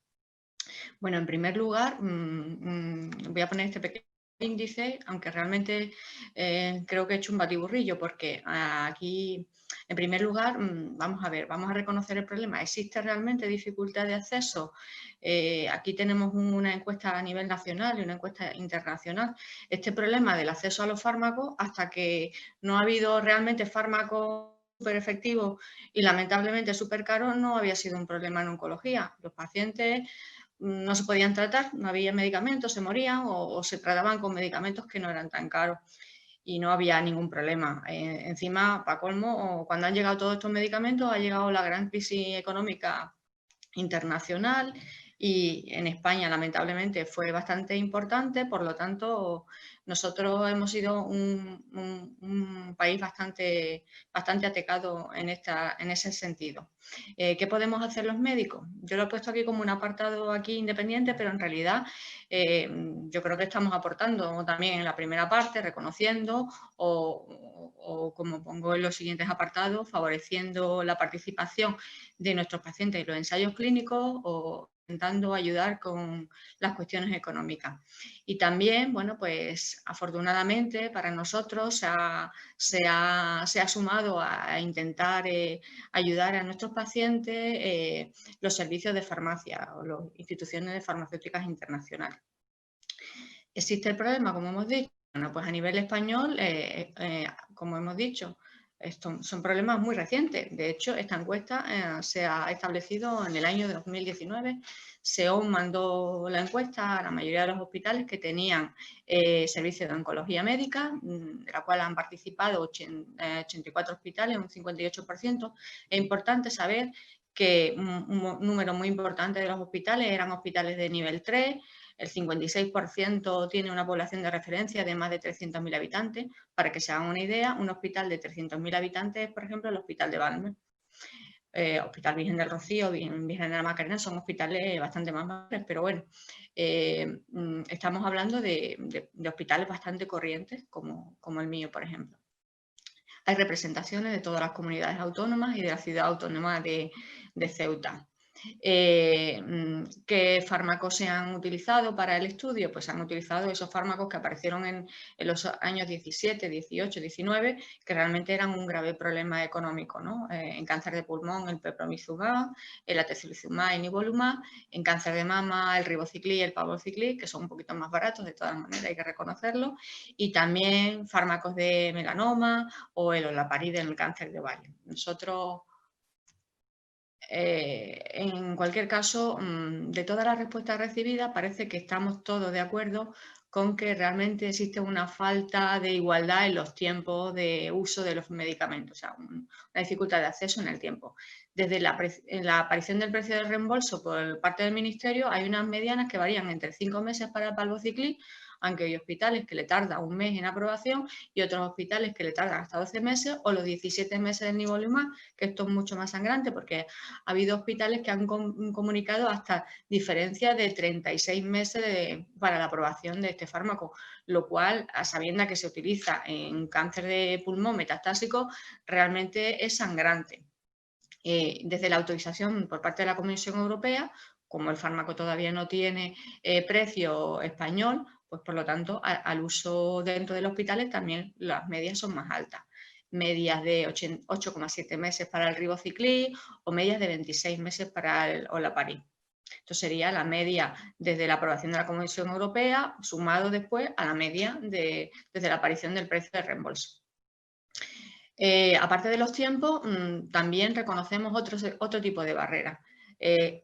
Bueno, en primer lugar, voy a poner este pequeño índice, aunque realmente creo que he hecho un batiburrillo, porque aquí, en primer lugar, vamos a reconocer el problema. ¿Existe realmente dificultad de acceso? Aquí tenemos una encuesta a nivel nacional y una encuesta internacional. Este problema del acceso a los fármacos, hasta que no ha habido realmente fármacos súper efectivos y lamentablemente súper caros, no había sido un problema en oncología. Los pacientes no se podían tratar, no había medicamentos, se morían o se trataban con medicamentos que no eran tan caros y no había ningún problema. Encima, para colmo, cuando han llegado todos estos medicamentos, ha llegado la gran crisis económica internacional y en España lamentablemente fue bastante importante, por lo tanto nosotros hemos sido un país bastante atacado en ese sentido. ¿Qué podemos hacer los médicos? Yo lo he puesto aquí como un apartado aquí independiente, pero en realidad yo creo que estamos aportando también en la primera parte, reconociendo o como pongo en los siguientes apartados, favoreciendo la participación de nuestros pacientes en los ensayos clínicos o intentando ayudar con las cuestiones económicas. Y también, bueno, pues afortunadamente para nosotros se ha sumado a intentar ayudar a nuestros pacientes los servicios de farmacia o las instituciones de farmacéuticas internacionales. ¿Existe el problema, como hemos dicho? Bueno, pues a nivel español, como hemos dicho, estos son problemas muy recientes. De hecho, esta encuesta se ha establecido en el año 2019. SEOM mandó la encuesta a la mayoría de los hospitales que tenían servicios de oncología médica, de la cual han participado 84 hospitales, un 58%. Es importante saber que un número muy importante de los hospitales eran hospitales de nivel 3, el 56% tiene una población de referencia de más de 300.000 habitantes. Para que se hagan una idea, un hospital de 300.000 habitantes es, por ejemplo, el Hospital de Balmes. Hospital Virgen del Rocío, Virgen de la Macarena, son hospitales bastante más mayores, pero bueno, estamos hablando de hospitales bastante corrientes, como el mío, por ejemplo. Hay representaciones de todas las comunidades autónomas y de la ciudad autónoma de Ceuta. ¿Qué fármacos se han utilizado para el estudio? Pues han utilizado esos fármacos que aparecieron en los años 17, 18, 19, que realmente eran un grave problema económico, ¿no? En cáncer de pulmón, el pembrolizumab, el atezolizumab y nivolumab; en cáncer de mama, el ribociclib y el palbociclib, que son un poquito más baratos, de todas maneras hay que reconocerlo, y también fármacos de melanoma o el olaparib en el cáncer de ovario. Nosotros, en cualquier caso, de todas las respuestas recibidas, parece que estamos todos de acuerdo con que realmente existe una falta de igualdad en los tiempos de uso de los medicamentos, o sea, una dificultad de acceso en el tiempo. Desde la aparición del precio del reembolso por parte del Ministerio, hay unas medianas que varían entre 5 meses para el palbociclib, aunque hay hospitales que le tarda un mes en aprobación y otros hospitales que le tardan hasta 12 meses, o los 17 meses del nivolumab, que esto es mucho más sangrante porque ha habido hospitales que han comunicado hasta diferencias de 36 meses para la aprobación de este fármaco, lo cual, a sabiendas que se utiliza en cáncer de pulmón metastásico, realmente es sangrante. Desde la autorización por parte de la Comisión Europea, como el fármaco todavía no tiene precio español, pues por lo tanto al uso dentro de los hospitales también las medias son más altas. Medias de 8,7 meses para el ribociclib o medias de 26 meses para el olaparib. Esto sería la media desde la aprobación de la Comisión Europea, sumado después a la media desde la aparición del precio de reembolso. Aparte de los tiempos, también reconocemos otro tipo de barreras.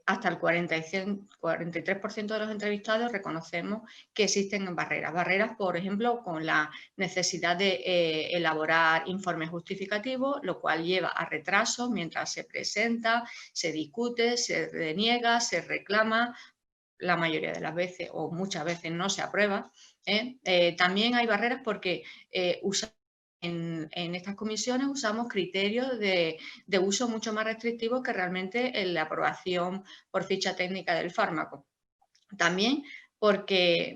Hasta el 43% de los entrevistados reconocemos que existen barreras. Barreras, por ejemplo, con la necesidad de elaborar informes justificativos, lo cual lleva a retrasos mientras se presenta, se discute, se deniega, se reclama. La mayoría de las veces o muchas veces no se aprueba. También hay barreras porque en estas comisiones usamos criterios de uso mucho más restrictivos que realmente en la aprobación por ficha técnica del fármaco. También porque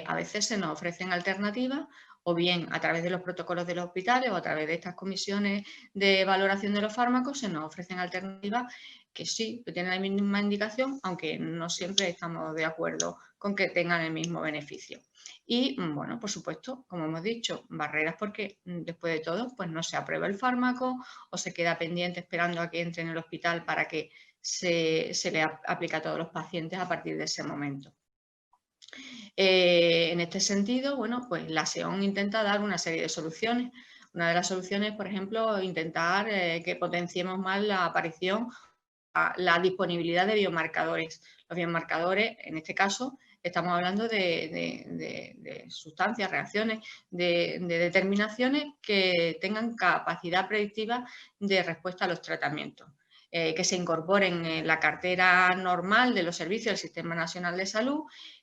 a veces se nos ofrecen alternativas, o bien a través de los protocolos de los hospitales o a través de estas comisiones de valoración de los fármacos, se nos ofrecen alternativas que sí, que tienen la misma indicación, aunque no siempre estamos de acuerdo con que tengan el mismo beneficio. Y, bueno, por supuesto, como hemos dicho, barreras porque después de todo, pues no se aprueba el fármaco o se queda pendiente esperando a que entre en el hospital para que se le aplique a todos los pacientes a partir de ese momento. En este sentido, bueno, pues la SEOM intenta dar una serie de soluciones. Una de las soluciones, por ejemplo, intentar que potenciemos más la aparición, la disponibilidad de biomarcadores. Los biomarcadores, en este caso, estamos hablando de sustancias, reacciones, de determinaciones que tengan capacidad predictiva de respuesta a los tratamientos. que se incorporen en la cartera normal de los servicios del Sistema Nacional de Salud,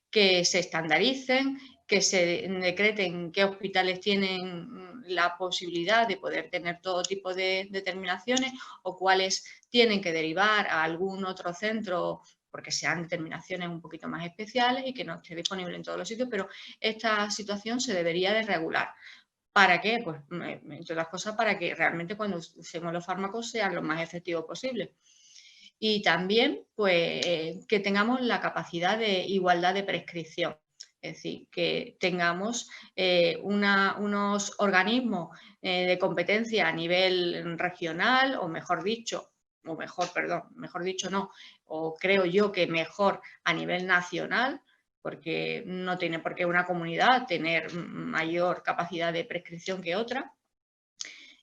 que se estandaricen, que se decreten qué hospitales tienen la posibilidad de poder tener todo tipo de determinaciones o cuáles tienen que derivar a algún otro centro porque sean determinaciones un poquito más especiales y que no esté disponible en todos los sitios, pero esta situación se debería de regular. ¿Para qué? Pues, entre otras cosas, para que realmente cuando usemos los fármacos sean lo más efectivos posible. Y también, pues, que tengamos la capacidad de igualdad de prescripción. Es decir, que tengamos unos organismos de competencia a nivel regional, o mejor dicho no, o creo yo que mejor a nivel nacional, porque no tiene por qué una comunidad tener mayor capacidad de prescripción que otra,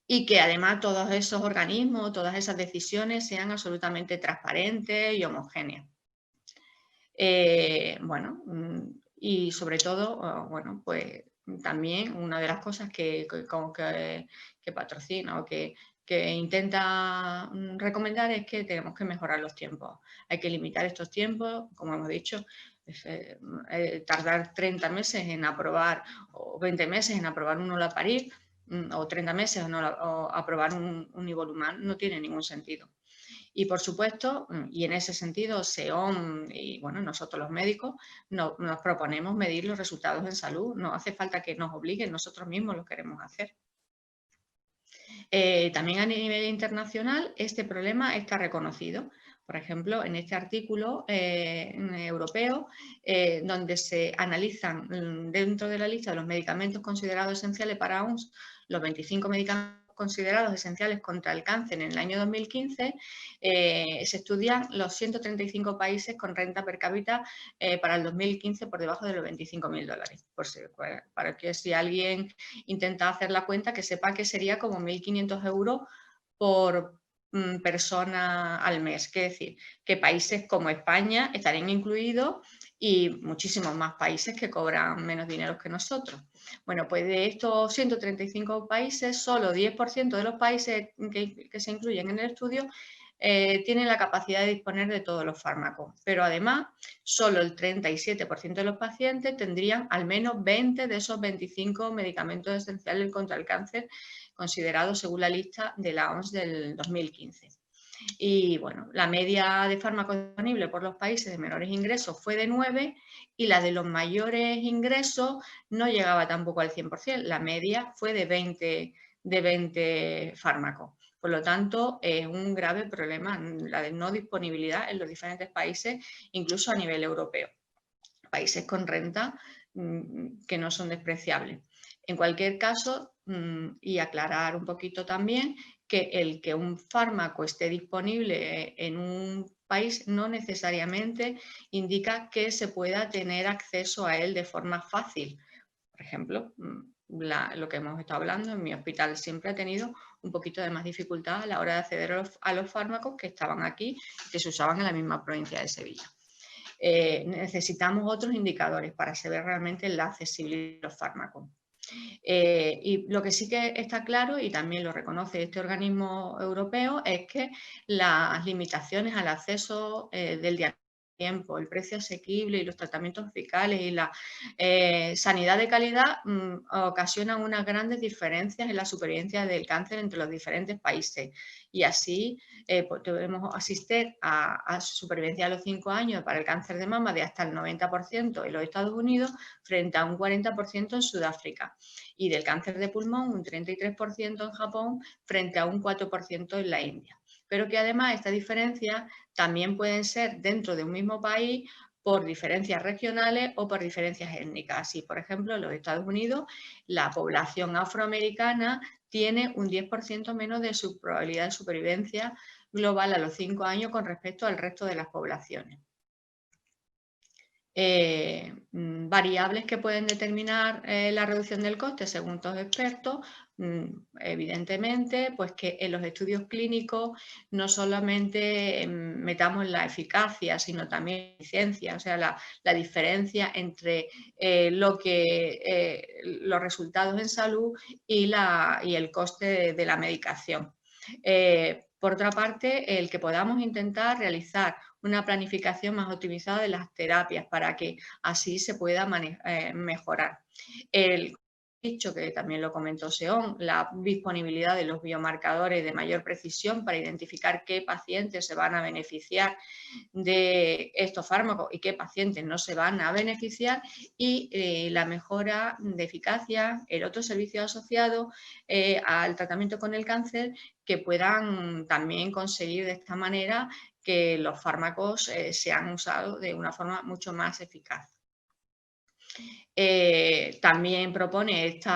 y que además todos esos organismos, todas esas decisiones sean absolutamente transparentes y homogéneas. Bueno, y sobre todo, bueno, pues también una de las cosas que patrocina o que intenta recomendar es que tenemos que mejorar los tiempos. Hay que limitar estos tiempos, como hemos dicho, tardar 30 meses en aprobar o 20 meses en aprobar un olaparib o 30 meses o aprobar un nivolumab no tiene ningún sentido. Y por supuesto, y en ese sentido, SEOM y bueno, nosotros los médicos nos proponemos medir los resultados en salud. No hace falta que nos obliguen, nosotros mismos lo queremos hacer. También a nivel internacional este problema está reconocido. Por ejemplo, en este artículo europeo, donde se analizan dentro de la lista de los medicamentos considerados esenciales para OMS, los 25 medicamentos considerados esenciales contra el cáncer en el año 2015, se estudian los 135 países con renta per cápita para el 2015 por debajo de los $25.000. Para que si alguien intenta hacer la cuenta, que sepa que sería como 1.500 euros por persona al mes. Quiere decir que países como España estarían incluidos y muchísimos más países que cobran menos dinero que nosotros. Bueno, pues de estos 135 países, solo 10% de los países que se incluyen en el estudio tienen la capacidad de disponer de todos los fármacos, pero además solo el 37% de los pacientes tendrían al menos 20 de esos 25 medicamentos esenciales contra el cáncer considerados según la lista de la OMS del 2015. Y bueno, la media de fármacos disponibles por los países de menores ingresos fue de 9 y la de los mayores ingresos no llegaba tampoco al 100%, la media fue de 20 fármacos. Por lo tanto, es un grave problema la de no disponibilidad en los diferentes países, incluso a nivel europeo. Países con renta que no son despreciables. En cualquier caso, y aclarar un poquito también, que el que un fármaco esté disponible en un país no necesariamente indica que se pueda tener acceso a él de forma fácil. Por ejemplo, lo que hemos estado hablando, en mi hospital siempre ha tenido un poquito de más dificultad a la hora de acceder a los fármacos que estaban aquí y que se usaban en la misma provincia de Sevilla. Necesitamos otros indicadores para saber realmente la accesibilidad de los fármacos. Y lo que sí que está claro, y también lo reconoce este organismo europeo, es que las limitaciones al acceso del diagnóstico, el precio asequible y los tratamientos eficaces y la sanidad de calidad ocasionan unas grandes diferencias en la supervivencia del cáncer entre los diferentes países. Y así podemos asistir a supervivencia a los 5 años para el cáncer de mama de hasta el 90% en los Estados Unidos frente a un 40% en Sudáfrica. Y del cáncer de pulmón un 33% en Japón frente a un 4% en la India. Pero que además esta diferencia también pueden ser dentro de un mismo país por diferencias regionales o por diferencias étnicas. Así, por ejemplo, en los Estados Unidos, la población afroamericana tiene un 10% menos de su probabilidad de supervivencia global a los 5 años con respecto al resto de las poblaciones. Variables que pueden determinar la reducción del coste según estos expertos, evidentemente, pues que en los estudios clínicos no solamente metamos la eficacia, sino también la eficiencia, o sea, la diferencia entre los resultados en salud y el coste de la medicación. Por otra parte, el que podamos intentar realizar una planificación más optimizada de las terapias para que así se pueda mejorar. El dicho, que también lo comentó Seón, la disponibilidad de los biomarcadores de mayor precisión para identificar qué pacientes se van a beneficiar de estos fármacos y qué pacientes no se van a beneficiar, y la mejora de eficacia en otros servicios asociados al tratamiento con el cáncer, que puedan también conseguir de esta manera que los fármacos sean usados de una forma mucho más eficaz. También propone este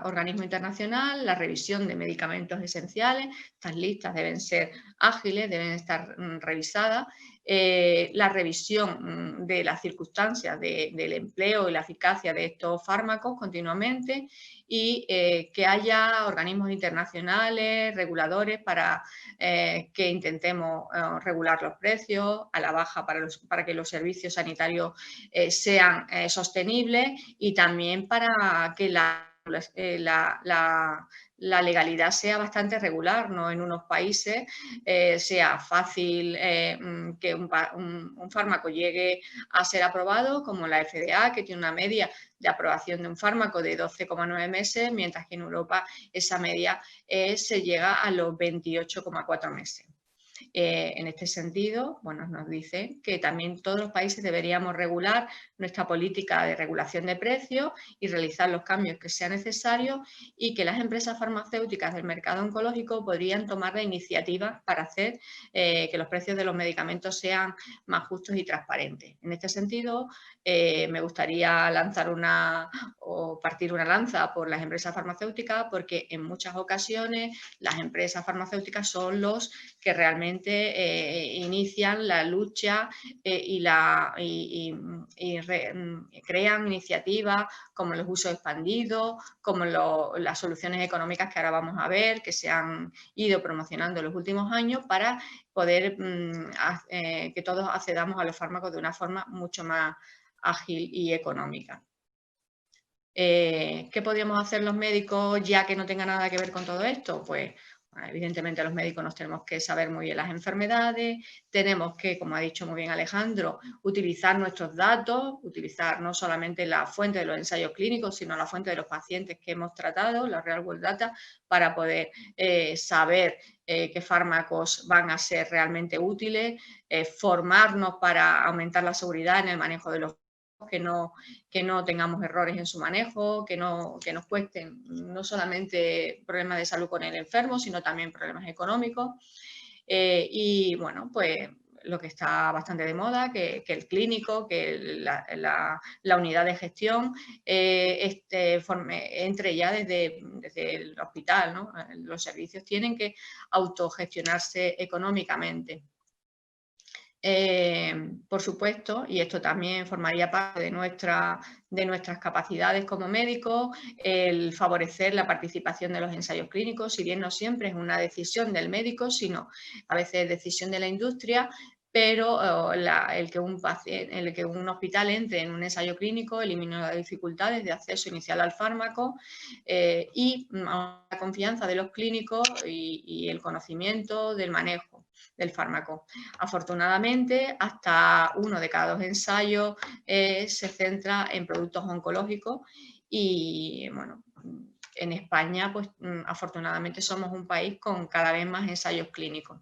organismo internacional la revisión de medicamentos esenciales. Estas listas deben ser ágiles, deben estar revisadas. La revisión de las circunstancias del empleo y la eficacia de estos fármacos continuamente, y que haya organismos internacionales, reguladores, para que intentemos regular los precios a la baja para que los servicios sanitarios sean sostenibles, y también para que la legalidad sea bastante regular, ¿no? En unos países sea fácil que un fármaco llegue a ser aprobado, como la FDA, que tiene una media de aprobación de un fármaco de 12,9 meses, mientras que en Europa esa media se llega a los 28,4 meses. En este sentido, bueno, nos dice que también todos los países deberíamos regular nuestra política de regulación de precios y realizar los cambios que sean necesarios, y que las empresas farmacéuticas del mercado oncológico podrían tomar la iniciativa para hacer que los precios de los medicamentos sean más justos y transparentes. En este sentido, me gustaría partir una lanza por las empresas farmacéuticas, porque en muchas ocasiones las empresas farmacéuticas son los que realmente inician la lucha y crean iniciativas como los usos expandidos, como las soluciones económicas que ahora vamos a ver, que se han ido promocionando en los últimos años, para poder que todos accedamos a los fármacos de una forma mucho más ágil y económica. ¿Qué podríamos hacer los médicos ya que no tenga nada que ver con todo esto? Pues evidentemente los médicos nos tenemos que saber muy bien las enfermedades, tenemos que, como ha dicho muy bien Alejandro, utilizar nuestros datos, utilizar no solamente la fuente de los ensayos clínicos, sino la fuente de los pacientes que hemos tratado, la Real World Data, para poder saber qué fármacos van a ser realmente útiles, formarnos para aumentar la seguridad en el manejo de los que no tengamos errores en su manejo, que nos cuesten no solamente problemas de salud con el enfermo, sino también problemas económicos. Y bueno, pues lo que está bastante de moda, que el clínico, que la unidad de gestión entre ya desde el hospital, ¿no? Los servicios tienen que autogestionarse económicamente. Por supuesto, y esto también formaría parte de nuestras capacidades como médicos, el favorecer la participación de los ensayos clínicos, si bien no siempre es una decisión del médico, sino a veces es decisión de la industria, pero el que un hospital entre en un ensayo clínico elimina las dificultades de acceso inicial al fármaco y la confianza de los clínicos y el conocimiento del manejo del fármaco. Afortunadamente, hasta 1 de cada 2 ensayos se centra en productos oncológicos, y bueno, en España, pues afortunadamente somos un país con cada vez más ensayos clínicos.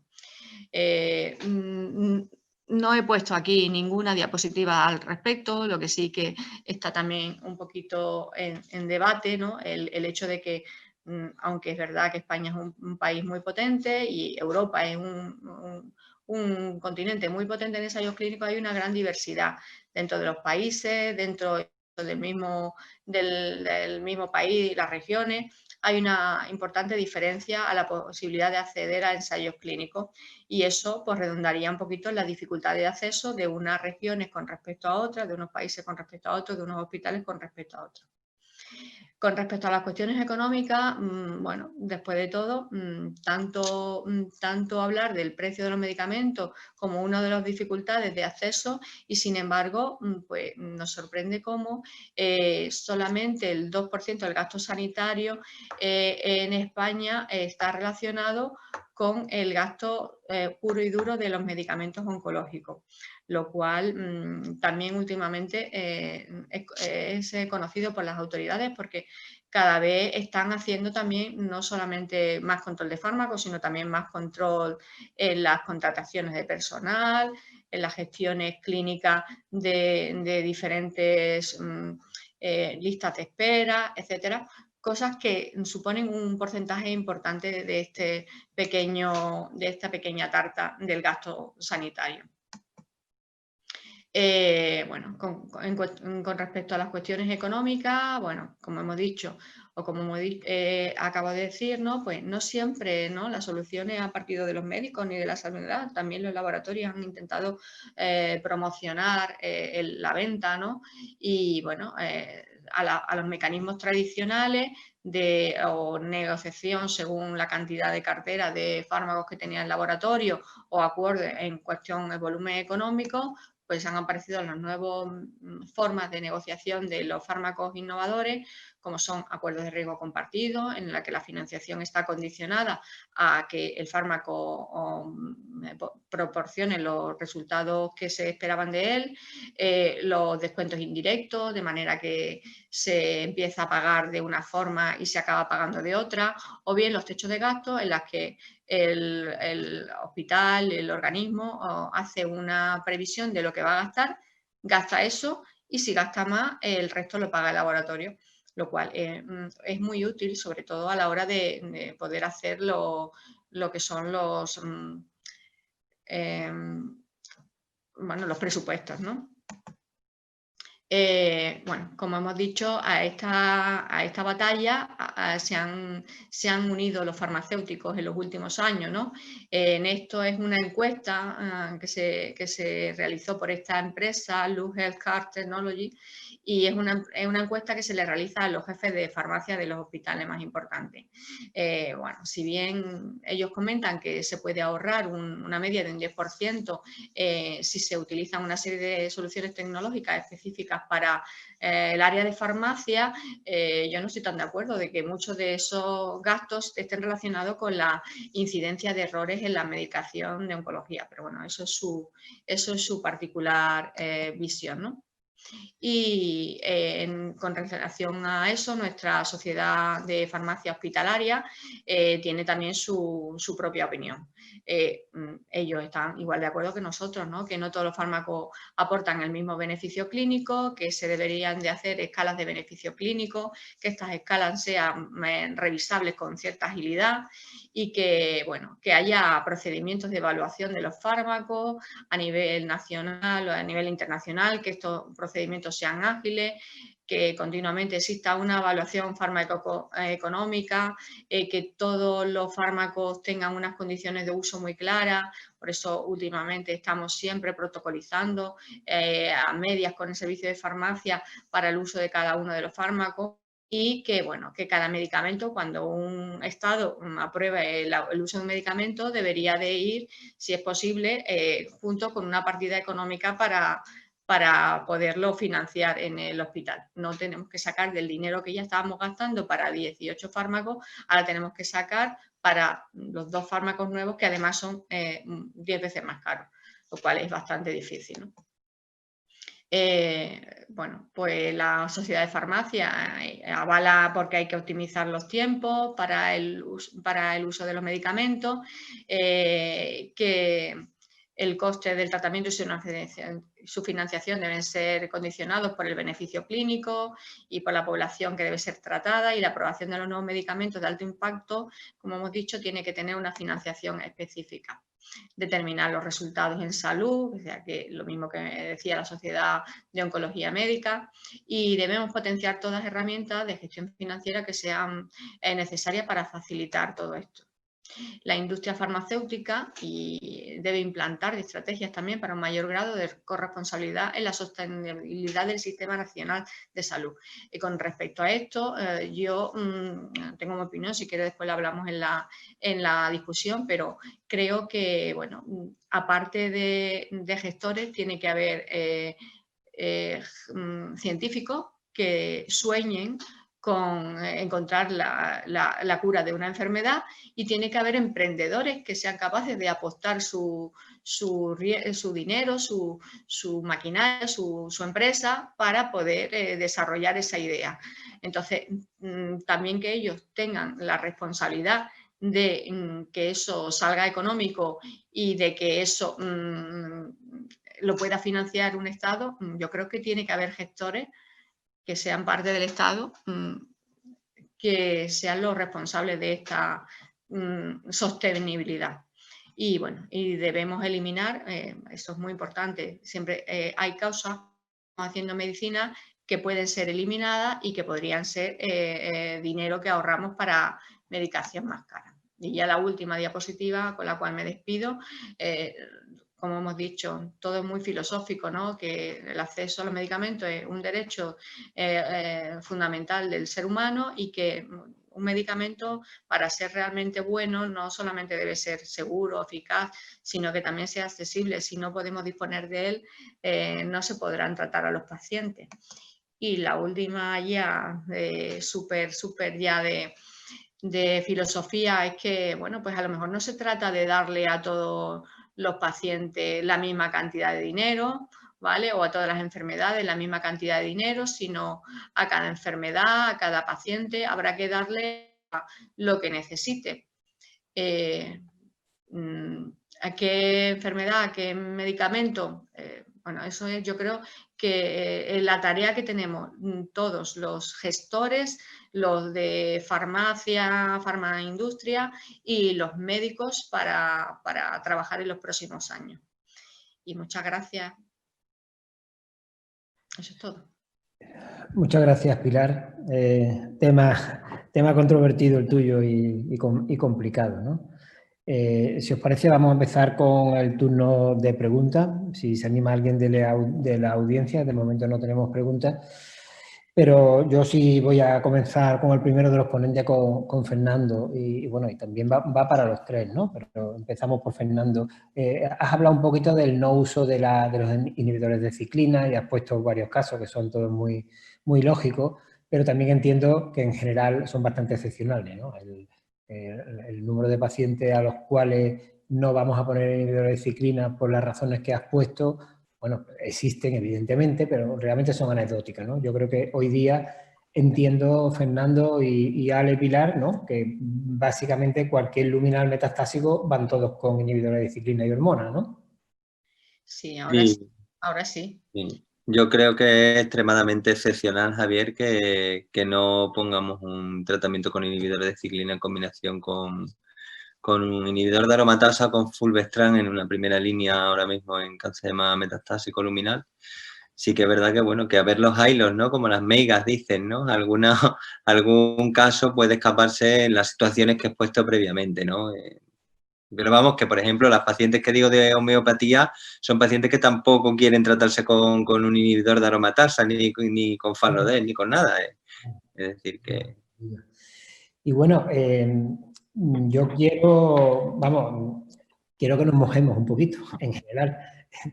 No he puesto aquí ninguna diapositiva al respecto, lo que sí que está también un poquito en debate, ¿no? El hecho de que, aunque es verdad que España es un país muy potente y Europa es un continente muy potente en ensayos clínicos, hay una gran diversidad dentro de los países, dentro del mismo país y las regiones. Hay una importante diferencia a la posibilidad de acceder a ensayos clínicos, y eso pues redundaría un poquito en la dificultad de acceso de unas regiones con respecto a otras, de unos países con respecto a otros, de unos hospitales con respecto a otros. Con respecto a las cuestiones económicas, bueno, después de todo, tanto hablar del precio de los medicamentos como una de las dificultades de acceso, y sin embargo, pues nos sorprende cómo solamente el 2% del gasto sanitario en España está relacionado con el gasto puro y duro de los medicamentos oncológicos, lo cual también últimamente es conocido por las autoridades porque cada vez están haciendo también no solamente más control de fármacos, sino también más control en las contrataciones de personal, en las gestiones clínicas de diferentes listas de espera, etcétera. Cosas que suponen un porcentaje importante de esta pequeña tarta del gasto sanitario. Bueno, con respecto a las cuestiones económicas, bueno, como hemos dicho, o como acabo de decir, ¿no? Pues no siempre, ¿no? Las soluciones han partido de los médicos ni de la sanidad, también los laboratorios han intentado promocionar la venta, ¿no? Y bueno, a los mecanismos tradicionales o negociación según la cantidad de cartera de fármacos que tenía el laboratorio o acuerdo en cuestión de volumen económico, pues han aparecido las nuevas formas de negociación de los fármacos innovadores, como son acuerdos de riesgo compartido, en la que la financiación está condicionada a que el fármaco proporcione los resultados que se esperaban de él, los descuentos indirectos, de manera que se empieza a pagar de una forma y se acaba pagando de otra, o bien los techos de gasto en las que el hospital, el organismo hace una previsión de lo que va a gastar, gasta eso y si gasta más, el resto lo paga el laboratorio, lo cual es muy útil, sobre todo a la hora de poder hacer lo que son los presupuestos, ¿no? Bueno, como hemos dicho, a esta batalla se han unido los farmacéuticos en los últimos años, ¿no? En esto es una encuesta que se realizó por esta empresa, Lux Healthcare Technology, y es una encuesta que se le realiza a los jefes de farmacia de los hospitales más importantes. Bueno, si bien ellos comentan que se puede ahorrar una media de un 10% si se utilizan una serie de soluciones tecnológicas específicas para el área de farmacia, yo no estoy tan de acuerdo de que muchos de esos gastos estén relacionados con la incidencia de errores en la medicación de oncología, pero bueno, eso es su particular visión, ¿no? Y con relación a eso, nuestra sociedad de farmacia hospitalaria tiene también su propia opinión. Ellos están igual de acuerdo que nosotros, ¿no? Que no todos los fármacos aportan el mismo beneficio clínico, que se deberían de hacer escalas de beneficio clínico, que estas escalas sean revisables con cierta agilidad y que, bueno, que haya procedimientos de evaluación de los fármacos a nivel nacional o a nivel internacional, que estos procedimientos sean ágiles, que continuamente exista una evaluación farmacoeconómica, que todos los fármacos tengan unas condiciones de uso muy claras. Por eso últimamente estamos siempre protocolizando a medias con el servicio de farmacia para el uso de cada uno de los fármacos. Y que, bueno, que cada medicamento, cuando un Estado apruebe el uso de un medicamento, debería de ir, si es posible, junto con una partida económica para poderlo financiar en el hospital. No tenemos que sacar del dinero que ya estábamos gastando para 18 fármacos, ahora tenemos que sacar para los 2 fármacos nuevos que además son 10 veces más caros, lo cual es bastante difícil, ¿no? Bueno, pues la sociedad de farmacia avala porque hay que optimizar los tiempos para el uso de los medicamentos, que el coste del tratamiento y su financiación deben ser condicionados por el beneficio clínico y por la población que debe ser tratada, y la aprobación de los nuevos medicamentos de alto impacto, como hemos dicho, tiene que tener una financiación específica. Determinar los resultados en salud, o sea, que lo mismo que decía la Sociedad de Oncología Médica, y debemos potenciar todas las herramientas de gestión financiera que sean necesarias para facilitar todo esto. La industria farmacéutica debe implantar estrategias también para un mayor grado de corresponsabilidad en la sostenibilidad del Sistema Nacional de Salud. Y con respecto a esto, yo tengo mi opinión, si quiere después la hablamos en la discusión, pero creo que, bueno, aparte de gestores, tiene que haber científicos que sueñen con encontrar la cura de una enfermedad, y tiene que haber emprendedores que sean capaces de apostar su dinero, su maquinaria, su empresa para poder desarrollar esa idea. Entonces, también que ellos tengan la responsabilidad de que eso salga económico y de que eso lo pueda financiar un Estado. Yo creo que tiene que haber gestores que sean parte del Estado, que sean los responsables de esta sostenibilidad. Y bueno, y debemos eliminar, eso es muy importante, siempre hay causas haciendo medicina que pueden ser eliminadas y que podrían ser dinero que ahorramos para medicación más cara. Y ya la última diapositiva con la cual me despido, como hemos dicho, todo es muy filosófico, ¿no? Que el acceso a los medicamentos es un derecho fundamental del ser humano, y que un medicamento, para ser realmente bueno, no solamente debe ser seguro, eficaz, sino que también sea accesible. Si no podemos disponer de él, no se podrán tratar a los pacientes. Y la última ya, súper ya de filosofía, es que, bueno, pues a lo mejor no se trata de darle a todos los pacientes la misma cantidad de dinero, ¿vale? O a todas las enfermedades la misma cantidad de dinero, sino a cada enfermedad, a cada paciente, habrá que darle lo que necesite. ¿A qué enfermedad, a qué medicamento? Bueno, eso es, yo creo que la tarea que tenemos todos los gestores, los de farmacia, farmaindustria y los médicos para trabajar en los próximos años. Y muchas gracias. Eso es todo. Muchas gracias, Pilar. Tema controvertido el tuyo y complicado, ¿no? Si os parece, vamos a empezar con el turno de preguntas. Si se anima alguien de la audiencia, de momento no tenemos preguntas, pero yo sí voy a comenzar con el primero de los ponentes, con Fernando, y bueno, y también va para los tres, ¿no? Pero empezamos por Fernando. Has hablado un poquito del no uso de los inhibidores de ciclina y has puesto varios casos que son todos muy lógicos, pero también entiendo que en general son bastante excepcionales, ¿no? El número de pacientes a los cuales no vamos a poner inhibidores de ciclina por las razones que has puesto, bueno, existen evidentemente, pero realmente son anecdóticas, ¿no? Yo creo que hoy día entiendo, Fernando y Ale, Pilar, ¿no? Que básicamente cualquier luminal metastásico van todos con inhibidores de ciclina y hormonas, ¿no? Sí, ahora sí. Sí. Yo creo que es extremadamente excepcional, Javier, que no pongamos un tratamiento con inhibidores de ciclina en combinación con un inhibidor de aromatasa, con fulvestrant en una primera línea ahora mismo en cáncer de mama metastásico luminal. Sí que es verdad que, bueno, que a ver los hilos, ¿no? Como las meigas dicen, ¿no? Algún caso puede escaparse en las situaciones que he puesto previamente, ¿no? Pero vamos, que por ejemplo las pacientes que digo de homeopatía son pacientes que tampoco quieren tratarse con un inhibidor de aromatasa, ni con Faslodex, ni con nada. Es decir que... Y bueno, yo quiero que nos mojemos un poquito. En general,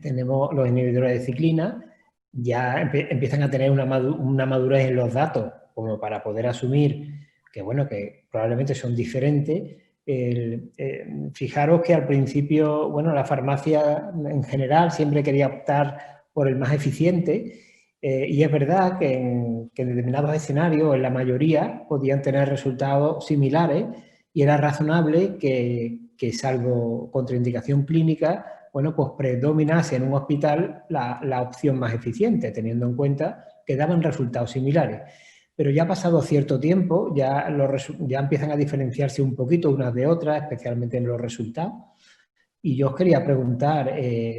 tenemos los inhibidores de ciclina, ya empiezan a tener una madurez en los datos como para poder asumir que, bueno, que probablemente son diferentes. Fijaros que al principio, bueno, la farmacia en general siempre quería optar por el más eficiente, y es verdad que en determinados escenarios, en la mayoría, podían tener resultados similares, y era razonable que salvo contraindicación clínica, bueno, pues predominase en un hospital la opción más eficiente, teniendo en cuenta que daban resultados similares. Pero ya ha pasado cierto tiempo, ya empiezan a diferenciarse un poquito unas de otras, especialmente en los resultados. Y yo os quería preguntar,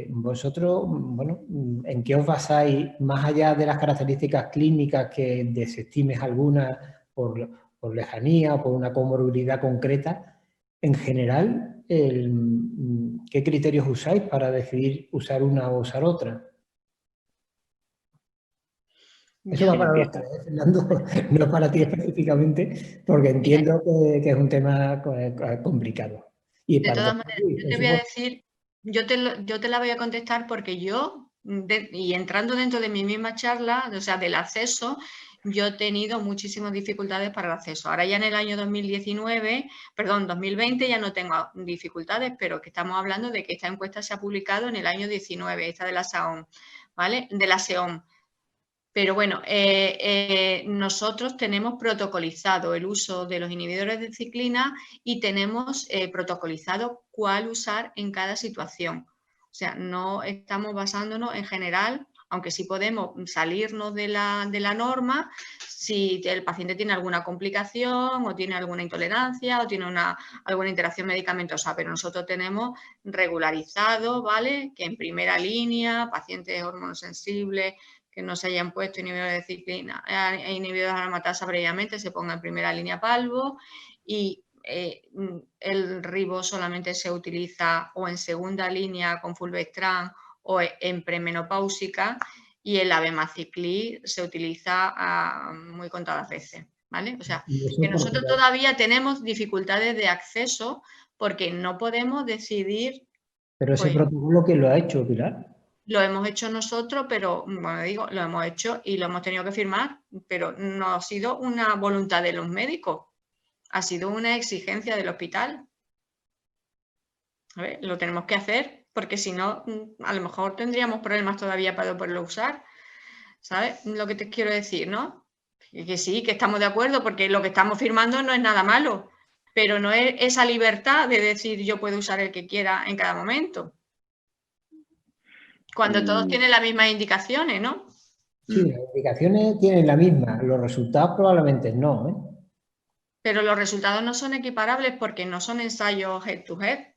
vosotros, bueno, ¿en qué os basáis, más allá de las características clínicas que desestimes algunas por lejanía o por una comorbilidad concreta, en general, qué criterios usáis para decidir usar una o usar otra? Eso va para los tres, Fernando, no para ti específicamente, porque entiendo que es un tema complicado. Y de todas maneras, yo te voy a decir, yo te la voy a contestar porque yo, y entrando dentro de mi misma charla, o sea, del acceso, yo he tenido muchísimas dificultades para el acceso. Ahora ya en el año 2020 ya no tengo dificultades, pero que estamos hablando de que esta encuesta se ha publicado en el año 19, esta de la SAOM, ¿vale? De la SEOM. Pero bueno, nosotros tenemos protocolizado el uso de los inhibidores de ciclina y tenemos protocolizado cuál usar en cada situación. O sea, no estamos basándonos en general, aunque sí podemos salirnos de la norma si el paciente tiene alguna complicación o tiene alguna intolerancia o tiene alguna interacción medicamentosa, pero nosotros tenemos regularizado, ¿vale? Que en primera línea, pacientes hormonosensibles que no se hayan puesto inhibidores de ciclina, inhibidores de aromatasa previamente, se ponga en primera línea palvo y el ribo solamente se utiliza o en segunda línea con fulvestrán o en premenopáusica y el abemaciclib se utiliza muy contadas veces, ¿vale? O sea, que nosotros todavía tenemos dificultades de acceso porque no podemos decidir... Pero ese protocolo, ¿quién lo ha hecho, Pilar? Lo hemos hecho nosotros, pero, bueno, digo, lo hemos hecho y lo hemos tenido que firmar, pero no ha sido una voluntad de los médicos, ha sido una exigencia del hospital. A ver, lo tenemos que hacer, porque si no, a lo mejor tendríamos problemas todavía para poderlo usar. ¿Sabes lo que te quiero decir, no? Que sí, que estamos de acuerdo, porque lo que estamos firmando no es nada malo, pero no es esa libertad de decir yo puedo usar el que quiera en cada momento. Cuando todos tienen las mismas indicaciones, ¿no? Sí, las indicaciones tienen la misma, los resultados probablemente no, ¿eh? Pero los resultados no son equiparables porque no son ensayos head to head.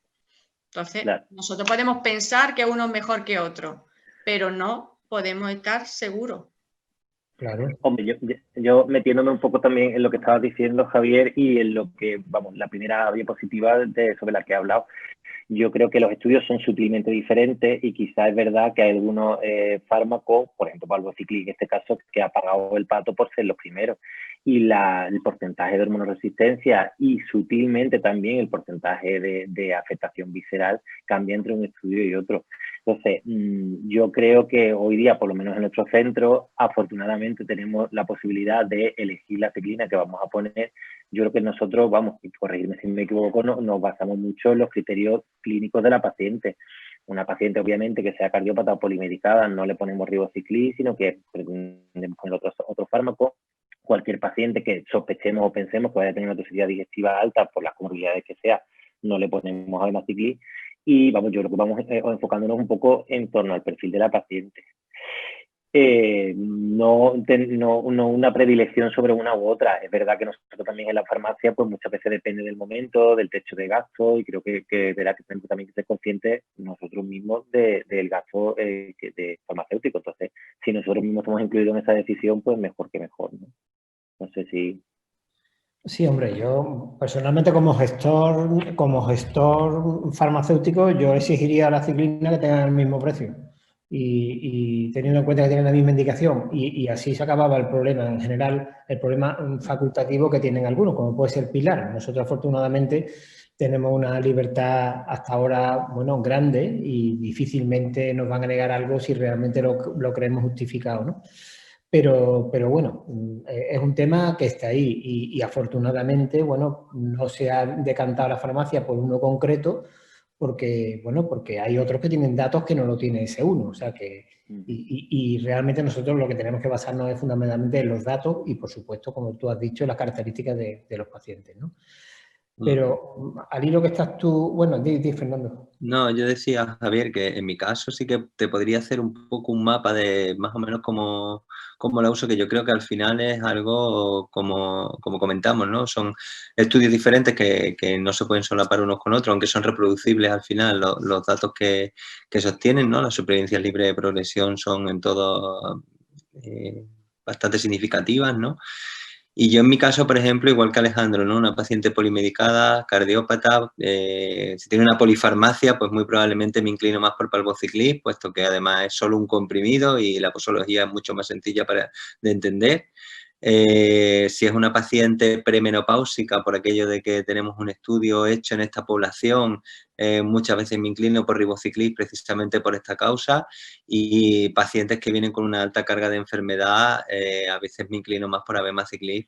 Entonces, claro, nosotros podemos pensar que uno es mejor que otro, pero no podemos estar seguros. Claro. Hombre, yo metiéndome un poco también en lo que estabas diciendo, Javier, y en lo que, vamos, la primera diapositiva sobre la que he hablado. Yo creo que los estudios son sutilmente diferentes y quizás es verdad que hay algunos fármacos, por ejemplo, palbociclib en este caso, que ha pagado el pato por ser los primeros. Y el porcentaje de hormonoresistencia y sutilmente también el porcentaje de afectación visceral cambia entre un estudio y otro. Entonces, yo creo que hoy día, por lo menos en nuestro centro, afortunadamente tenemos la posibilidad de elegir la ciclina que vamos a poner. Yo creo que nosotros, vamos, y corregirme si me equivoco, nos basamos mucho en los criterios clínicos de la paciente. Una paciente, obviamente, que sea cardiópata o polimedicada, no le ponemos ribociclib, sino que pretendemos poner otro fármaco. Cualquier paciente que sospechemos o pensemos que vaya a tener una toxicidad digestiva alta por las comorbilidades que sea, no le ponemos abemaciclib. Y vamos, yo creo que vamos enfocándonos un poco en torno al perfil de la paciente. No una predilección sobre una u otra. Es verdad que nosotros también en la farmacia, pues muchas veces depende del momento, del techo de gasto, y creo que verá que tenemos también que ser conscientes nosotros mismos del gasto de farmacéutico. Entonces, si nosotros mismos estamos incluidos en esa decisión, pues mejor que mejor, ¿no? No sé si... Sí, hombre, yo personalmente como gestor farmacéutico, yo exigiría a la ciclina que tenga el mismo precio. Y teniendo en cuenta que tienen la misma indicación y así se acababa el problema en general, el problema facultativo que tienen algunos, como puede ser Pilar. Nosotros afortunadamente tenemos una libertad hasta ahora, bueno, grande y difícilmente nos van a negar algo si realmente lo creemos justificado, ¿no? Pero bueno, es un tema que está ahí y afortunadamente, bueno, no se ha decantado la farmacia por uno concreto, porque, bueno, porque hay otros que tienen datos que no lo tiene ese uno. O sea que, y realmente nosotros lo que tenemos que basarnos es fundamentalmente en los datos y, por supuesto, como tú has dicho, las características de los pacientes, ¿no? Pero al hilo que estás tú... Bueno, di, Fernando. No, yo decía, Javier, que en mi caso sí que te podría hacer un poco un mapa de más o menos cómo la uso, que yo creo que al final es algo como comentamos, ¿no? Son estudios diferentes que no se pueden solapar unos con otros, aunque son reproducibles al final los datos que sostienen, ¿no? Las supervivencias libres de progresión son en todo bastante significativas, ¿no? Y yo en mi caso, por ejemplo, igual que Alejandro, ¿no? Una paciente polimedicada, cardiópata, si tiene una polifarmacia, pues muy probablemente me inclino más por palbociclib, puesto que además es solo un comprimido y la posología es mucho más sencilla de entender. Si es una paciente premenopáusica, por aquello de que tenemos un estudio hecho en esta población muchas veces me inclino por ribociclib precisamente por esta causa, y pacientes que vienen con una alta carga de enfermedad, a veces me inclino más por abemaciclib,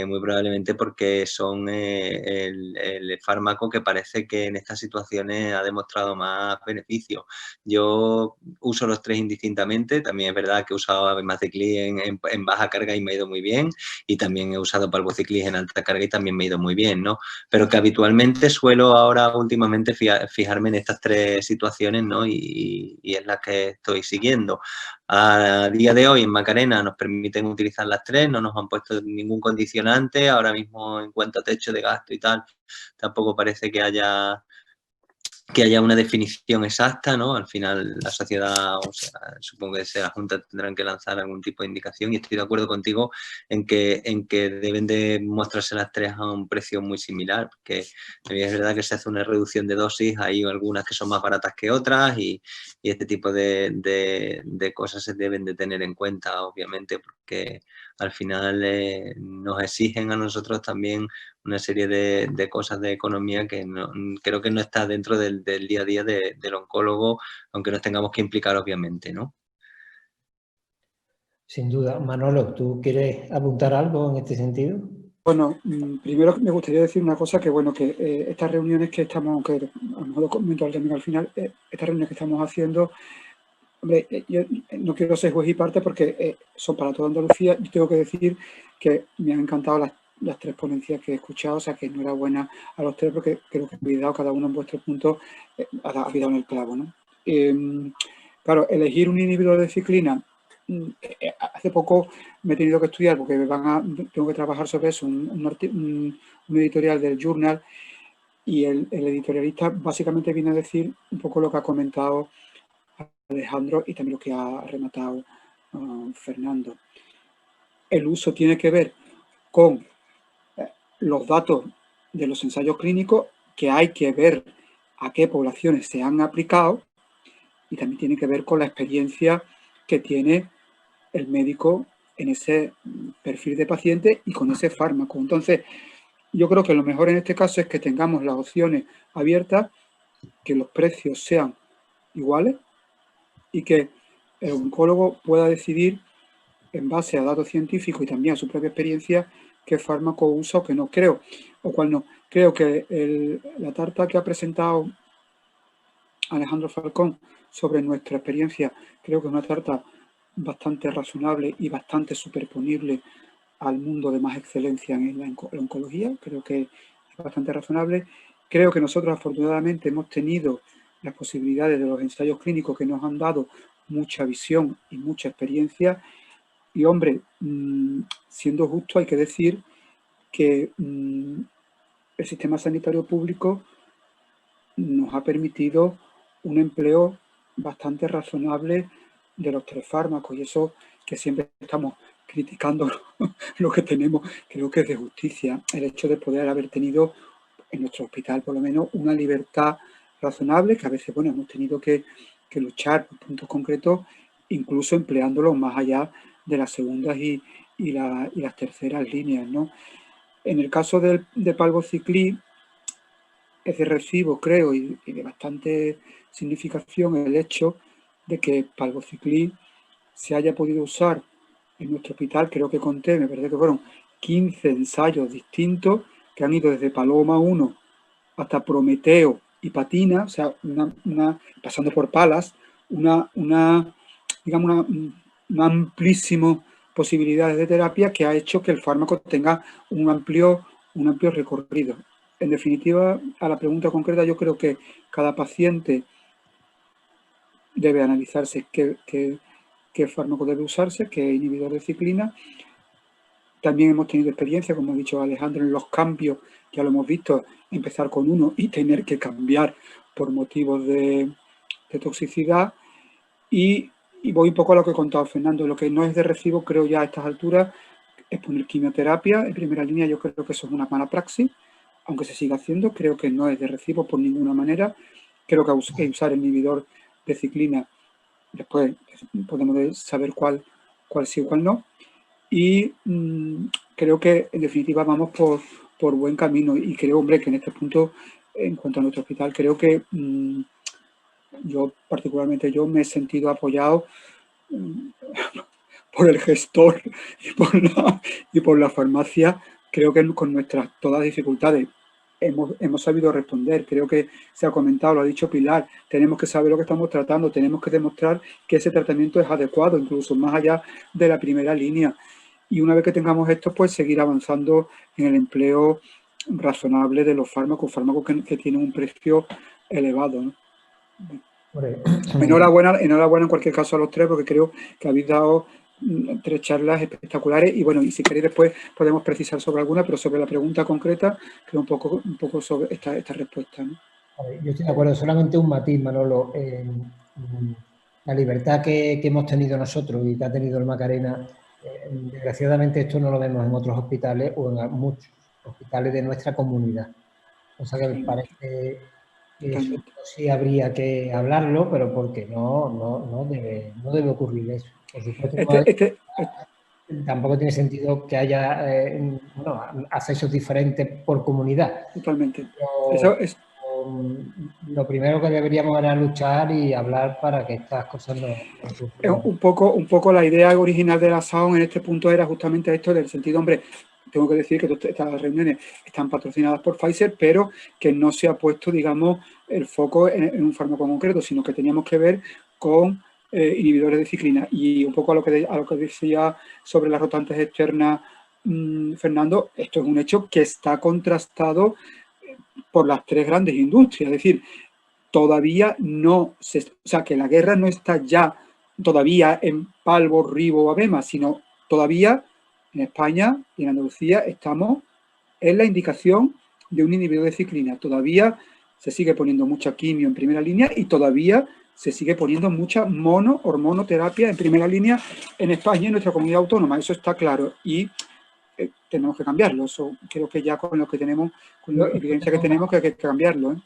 muy probablemente porque son el fármaco que parece que en estas situaciones ha demostrado más beneficio. Yo uso los tres indistintamente, también es verdad que he usado abemaciclib en baja carga y me ha ido muy bien, y también he usado palbociclib en alta carga y también me ha ido muy bien, ¿no? Pero que habitualmente suelo ahora últimamente fijarme en estas tres situaciones, ¿no? Y es la que estoy siguiendo. A día de hoy en Macarena nos permiten utilizar las tres, no nos han puesto ningún condicionante, ahora mismo en cuanto a techo de gasto y tal, tampoco parece que haya una definición exacta, ¿no? Al final la sociedad, o sea, supongo que la Junta tendrán que lanzar algún tipo de indicación, y estoy de acuerdo contigo en que deben de mostrarse las tres a un precio muy similar, porque es verdad que se hace una reducción de dosis, hay algunas que son más baratas que otras, y este tipo de cosas se deben de tener en cuenta, obviamente, porque al final nos exigen a nosotros también una serie de cosas de economía que creo que no está dentro del día a día del oncólogo, aunque nos tengamos que implicar, obviamente, ¿no? Sin duda. Manolo, ¿tú quieres apuntar algo en este sentido? Bueno, primero me gustaría decir una cosa, que bueno, que estas reuniones que estamos, aunque a lo mejor lo comento también al final, estas reuniones que estamos haciendo, hombre, yo no quiero ser juez y parte porque son para toda Andalucía. Yo tengo que decir que me han encantado las tres ponencias que he escuchado, o sea, que enhorabuena a los tres, porque creo que habéis dado cada uno en vuestro punto, habéis dado en el clavo, ¿no? Claro, elegir un inhibidor de ciclina, hace poco me he tenido que estudiar porque tengo que trabajar sobre eso, un editorial del Journal, y el editorialista básicamente viene a decir un poco lo que ha comentado Alejandro y también lo que ha rematado Fernando. El uso tiene que ver con los datos de los ensayos clínicos, que hay que ver a qué poblaciones se han aplicado, y también tiene que ver con la experiencia que tiene el médico en ese perfil de paciente y con ese fármaco. Entonces, yo creo que lo mejor en este caso es que tengamos las opciones abiertas, que los precios sean iguales y que el oncólogo pueda decidir en base a datos científicos y también a su propia experiencia qué fármaco usa o que no. Creo, o cual no. Creo que la tarta que ha presentado Alejandro Falcón sobre nuestra experiencia, creo que es una tarta bastante razonable y bastante superponible al mundo de más excelencia en la oncología. Creo que es bastante razonable. Creo que nosotros afortunadamente hemos tenido las posibilidades de los ensayos clínicos que nos han dado mucha visión y mucha experiencia. Y hombre, siendo justo, hay que decir que el sistema sanitario público nos ha permitido un empleo bastante razonable de los tres fármacos, y eso que siempre estamos criticando lo que tenemos, creo que es de justicia, el hecho de poder haber tenido en nuestro hospital por lo menos una libertad razonable, que a veces, bueno, hemos tenido que luchar por puntos concretos, incluso empleándolo más allá de las segundas y las terceras líneas, ¿no? En el caso de palbociclib, es de recibo, creo, y de bastante significación el hecho de que palbociclib se haya podido usar en nuestro hospital. Creo que conté, me parece que fueron 15 ensayos distintos que han ido desde Paloma 1 hasta Prometeo y Patina, o sea, pasando por Palas, una amplísima posibilidades de terapia que ha hecho que el fármaco tenga un amplio recorrido. En definitiva, a la pregunta concreta, yo creo que cada paciente debe analizarse qué fármaco debe usarse, qué inhibidor de ciclina. También hemos tenido experiencia, como ha dicho Alejandro, en los cambios, ya lo hemos visto, empezar con uno y tener que cambiar por motivos de toxicidad. Y voy un poco a lo que ha contado Fernando. Lo que no es de recibo, creo ya a estas alturas, es poner quimioterapia en primera línea. Yo creo que eso es una mala praxis, aunque se siga haciendo. Creo que no es de recibo por ninguna manera. Creo que usar el inhibidor de ciclina, después podemos saber cuál sí o cuál no. Y creo que en definitiva vamos por buen camino, y creo, hombre, que en este punto en cuanto a nuestro hospital. Creo que particularmente yo me he sentido apoyado por el gestor y por la farmacia. Creo que con nuestras todas dificultades hemos sabido responder. Creo que se ha comentado, lo ha dicho Pilar, tenemos que saber lo que estamos tratando, tenemos que demostrar que ese tratamiento es adecuado, incluso más allá de la primera línea. Y una vez que tengamos esto, pues seguir avanzando en el empleo razonable de los fármacos que tienen un precio elevado, ¿no? Enhorabuena en cualquier caso a los tres, porque creo que habéis dado 3 charlas espectaculares y bueno, y si queréis después podemos precisar sobre alguna, pero sobre la pregunta concreta creo un poco sobre esta respuesta, ¿no? Yo estoy de acuerdo, solamente un matiz, Manolo. La libertad que hemos tenido nosotros y que ha tenido el Macarena, desgraciadamente esto no lo vemos en otros hospitales o en muchos hospitales de nuestra comunidad. O sea que me parece que eso sí habría que hablarlo, pero porque no debe ocurrir eso. Por supuesto, tampoco tiene sentido que haya accesos diferentes por comunidad. Totalmente. Lo primero que deberíamos era luchar y hablar para que estas cosas no ocurran. Un poco la idea original de la SAON en este punto era justamente esto, del sentido, hombre, tengo que decir que estas reuniones están patrocinadas por Pfizer, pero que no se ha puesto, digamos, el foco en un fármaco concreto, sino que teníamos que ver con inhibidores de ciclina. Y un poco a lo que decía sobre las rotantes externas, Fernando, esto es un hecho que está contrastado por las 3 grandes industrias. Es decir, todavía o sea, que la guerra no está ya todavía en Palvo, Ribo o Abema, sino todavía en España y en Andalucía estamos en la indicación de un inhibidor de ciclina. Todavía se sigue poniendo mucha quimio en primera línea y todavía se sigue poniendo mucha hormonoterapia en primera línea en España y en nuestra comunidad autónoma. Eso está claro y tenemos que cambiarlo. Eso creo que ya con lo que tenemos, con la evidencia que tenemos, que hay que cambiarlo, ¿eh?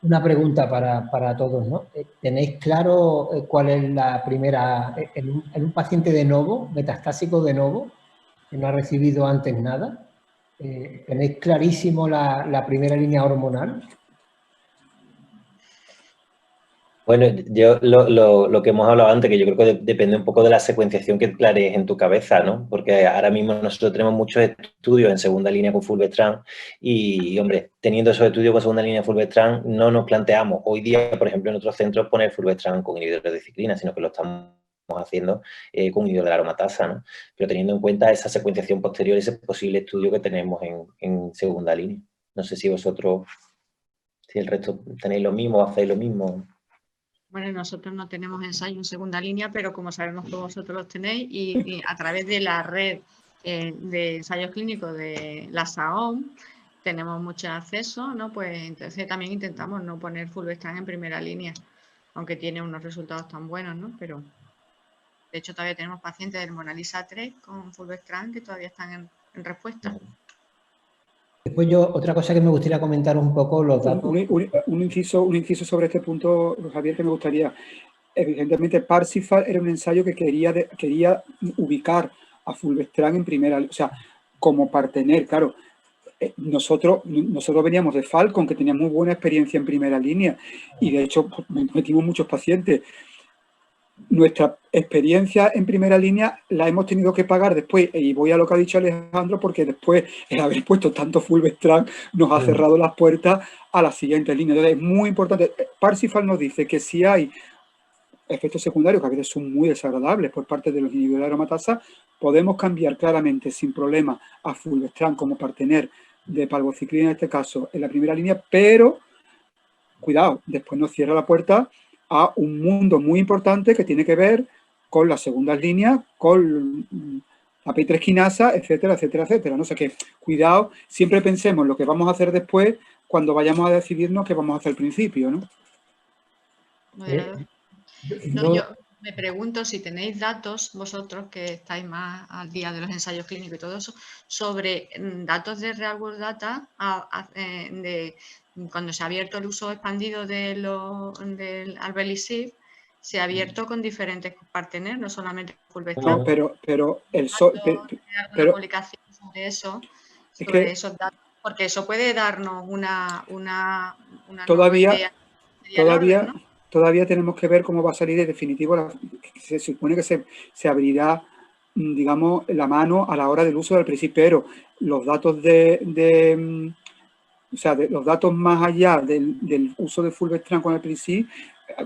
Una pregunta para todos, ¿no? ¿Tenéis claro cuál es la primera, en un paciente de novo, metastásico de novo, que no ha recibido antes nada? ¿Tenéis clarísimo la primera línea hormonal? Bueno, yo lo que hemos hablado antes, que yo creo que depende un poco de la secuenciación que clarees en tu cabeza, ¿no? Porque ahora mismo nosotros tenemos muchos estudios en segunda línea con fulvestrant y, hombre, teniendo esos estudios con segunda línea fulvestrant, no nos planteamos hoy día, por ejemplo, en otros centros poner fulvestrant con inhibidores de ciclina, sino que lo estamos haciendo con inhibidor de la aromatasa, ¿no? Pero teniendo en cuenta esa secuenciación posterior, ese posible estudio que tenemos en segunda línea. No sé si vosotros, si el resto tenéis lo mismo o hacéis lo mismo. Bueno, nosotros no tenemos ensayo en segunda línea, pero como sabemos que vosotros los tenéis y a través de la red de ensayos clínicos de la SAON tenemos mucho acceso, ¿no? Pues entonces también intentamos no poner fulvestrant en primera línea, aunque tiene unos resultados tan buenos, ¿no? Pero de hecho todavía tenemos pacientes del Monalisa 3 con fulvestrant que todavía están en respuesta. Después otra cosa que me gustaría comentar un poco los datos. Un inciso sobre este punto, Javier, que me gustaría. Evidentemente, Parsifal era un ensayo que quería ubicar a fulvestrant en primera, o sea, como partener, claro. Nosotros veníamos de Falcon, que tenía muy buena experiencia en primera línea, y de hecho metimos muchos pacientes. Nuestra experiencia en primera línea la hemos tenido que pagar después, y voy a lo que ha dicho Alejandro, porque después el haber puesto tanto fulvestrant nos ha cerrado las puertas a la siguiente línea. Entonces es muy importante. Parsifal nos dice que si hay efectos secundarios que a veces son muy desagradables por parte de los inhibidores de aromatasa, podemos cambiar claramente sin problema a fulvestrant como partener de palvociclina en este caso en la primera línea, pero cuidado, después nos cierra la puerta a un mundo muy importante que tiene que ver con las segundas líneas, con la P3 quinasa, etcétera, etcétera, etcétera. ¿No? O sea que, cuidado, siempre pensemos lo que vamos a hacer después cuando vayamos a decidirnos qué vamos a hacer al principio, ¿no? Yo me pregunto si tenéis datos, vosotros que estáis más al día de los ensayos clínicos y todo eso, sobre datos de Real World Data de cuando se ha abierto el uso expandido del albelisib, se ha abierto con diferentes partener, no solamente fulvestrant. No, pero publicación sobre eso, sobre esos datos. Porque eso puede darnos una nueva Todavía, idea. Sería el orden, ¿no? todavía tenemos que ver cómo va a salir en definitivo. Se supone que se abrirá, digamos, la mano a la hora del uso del PRISIP, pero los datos o sea, los datos más allá del uso de Fulvestrant con el PRISIP,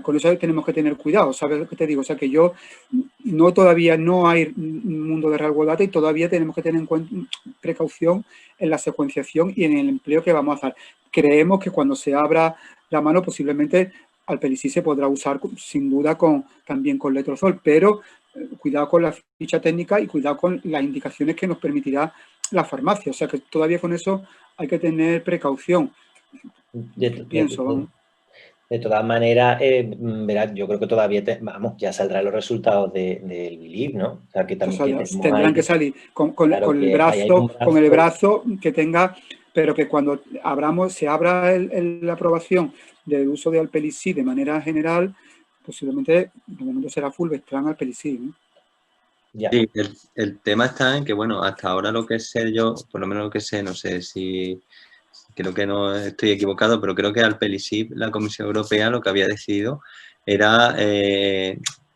con eso tenemos que tener cuidado, ¿sabes lo que te digo? O sea, que todavía no hay un mundo de Real World Data y todavía tenemos que tener en cuenta precaución en la secuenciación y en el empleo que vamos a hacer. Creemos que cuando se abra la mano, posiblemente Alpelisib se podrá usar sin duda también con letrozol, pero cuidado con la ficha técnica y cuidado con las indicaciones que nos permitirá la farmacia. O sea, que todavía con eso hay que tener precaución. De todas maneras, verás, yo creo que todavía, ya saldrán los resultados del BELIEVE, ¿no? O sea, que también tendrán que salir con el brazo que tenga, pero que cuando se abra la aprobación del uso de Alpelisib de manera general, posiblemente de momento será Fulvestrant Alpelisib, ¿no? Ya. Sí, el tema está en que, bueno, hasta ahora lo que sé yo, por lo menos lo que sé, no sé si... Creo que no estoy equivocado, pero creo que Alpelisib, la Comisión Europea, lo que había decidido era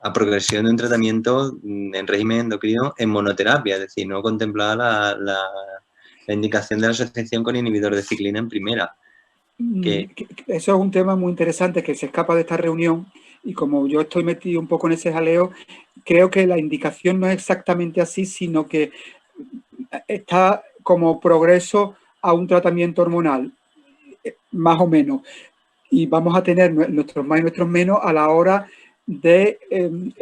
a progresión de un tratamiento en régimen endocrino en monoterapia, es decir, no contemplaba la indicación de la asociación con inhibidor de ciclina en primera. Eso es un tema muy interesante que se escapa de esta reunión y como yo estoy metido un poco en ese jaleo, creo que la indicación no es exactamente así, sino que está como progreso a un tratamiento hormonal, más o menos, y vamos a tener nuestros más y nuestros menos a la hora de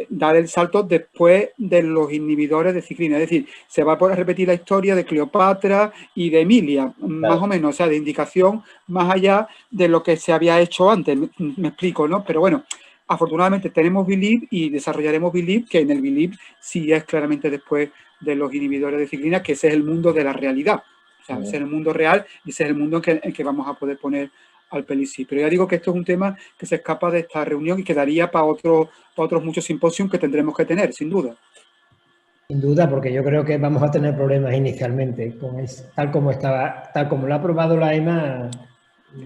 dar el salto después de los inhibidores de ciclina. Es decir, se va a poder repetir la historia de Cleopatra y de Emilia, claro, más o menos, o sea, de indicación más allá de lo que se había hecho antes, me explico, ¿no? Pero bueno, afortunadamente tenemos BELIEVE y desarrollaremos BELIEVE, que en el BELIEVE sí es claramente después de los inhibidores de ciclina, que ese es el mundo de la realidad. O sea, ese es el mundo real y ese es el mundo en que vamos a poder poner Alpelisib. Pero ya digo que esto es un tema que se escapa de esta reunión y quedaría para otros muchos simposios que tendremos que tener, sin duda. Sin duda, porque yo creo que vamos a tener problemas inicialmente, tal como lo ha aprobado la EMA.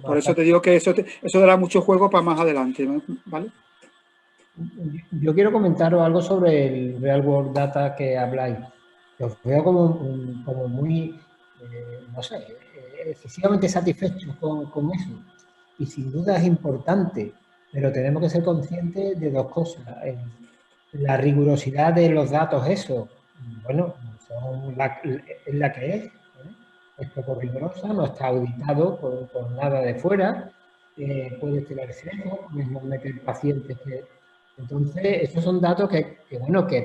Por eso te digo que eso dará mucho juego para más adelante, ¿vale? Yo quiero comentaros algo sobre el Real World Data que habláis. Os veo como muy, no sé, excesivamente satisfechos con eso. Y sin duda es importante, pero tenemos que ser conscientes de dos cosas. La rigurosidad de los datos, eso, bueno, es la que es. Es poco rigurosa, no está auditado por nada de fuera, puede estirar riesgos, mismo meter pacientes que... Entonces, esos son datos que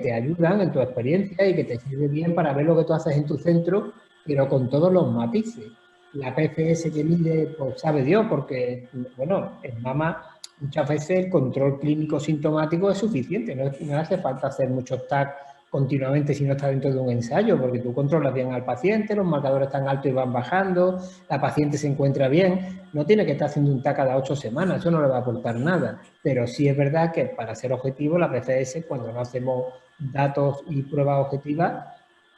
te ayudan en tu experiencia y que te sirven bien para ver lo que tú haces en tu centro, pero con todos los matices. La PFS que mide, pues sabe Dios, porque, bueno, en mama muchas veces el control clínico sintomático es suficiente, no hace falta hacer muchos TAC continuamente si no está dentro de un ensayo, porque tú controlas bien al paciente, los marcadores están altos y van bajando, la paciente se encuentra bien, no tiene que estar haciendo un TAC cada 8 semanas, eso no le va a aportar nada, pero sí es verdad que para ser objetivo la PFS, cuando no hacemos datos y pruebas objetivas,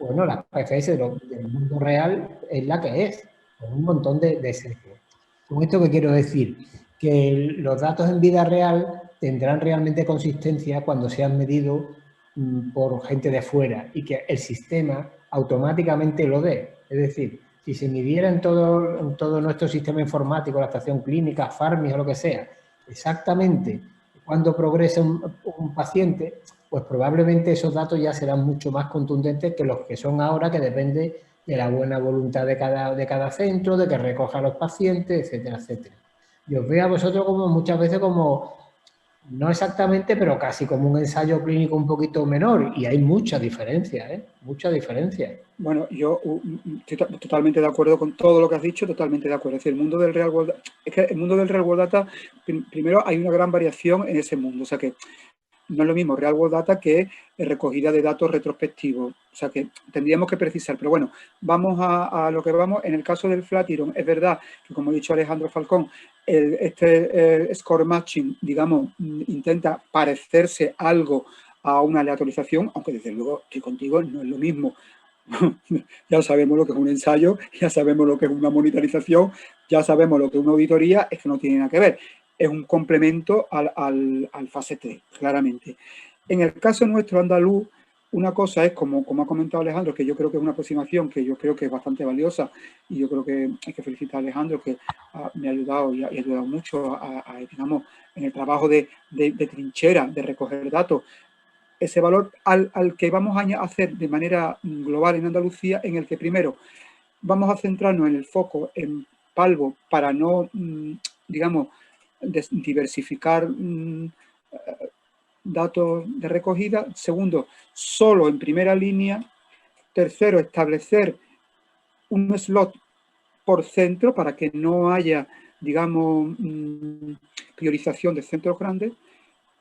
bueno, la PFS del mundo real es la que es, con un montón de sesgos. Con esto que quiero decir, que los datos en vida real tendrán realmente consistencia cuando sean medidos por gente de fuera y que el sistema automáticamente lo dé. Es decir, si se midiera en todo nuestro sistema informático, la estación clínica, Farmis o lo que sea, exactamente cuando progresa un paciente, pues probablemente esos datos ya serán mucho más contundentes que los que son ahora, que depende de la buena voluntad de cada centro, de que recoja a los pacientes, etcétera, etcétera. Yo os veo a vosotros como muchas veces como, no exactamente, pero casi como un ensayo clínico un poquito menor, y hay mucha diferencia, ¿eh? Mucha diferencia. Bueno, yo estoy totalmente de acuerdo con todo lo que has dicho, totalmente de acuerdo. Es decir, el mundo del Real World, es que el mundo del Real World Data, primero hay una gran variación en ese mundo, o sea que no es lo mismo Real World Data que recogida de datos retrospectivos, o sea que tendríamos que precisar, pero bueno, vamos a lo que vamos. En el caso del Flatiron, es verdad que, como ha dicho Alejandro Falcón, este score matching, digamos, intenta parecerse algo a una aleatorización, aunque desde luego que contigo no es lo mismo ya sabemos lo que es un ensayo, ya sabemos lo que es una monitorización, ya sabemos lo que es una auditoría, es que no tiene nada que ver. Es un complemento al fase 3, claramente. En el caso nuestro andaluz, una cosa es, como ha comentado Alejandro, que yo creo que es una aproximación que yo creo que es bastante valiosa, y yo creo que hay que felicitar a Alejandro, que me ha ayudado y ha ayudado mucho digamos, en el trabajo de trinchera, de recoger datos, ese valor al que vamos a hacer de manera global en Andalucía, en el que primero vamos a centrarnos en el foco en Palvo para no, digamos, diversificar datos de recogida. Segundo, solo en primera línea. Tercero, establecer un slot por centro para que no haya, digamos, priorización de centros grandes.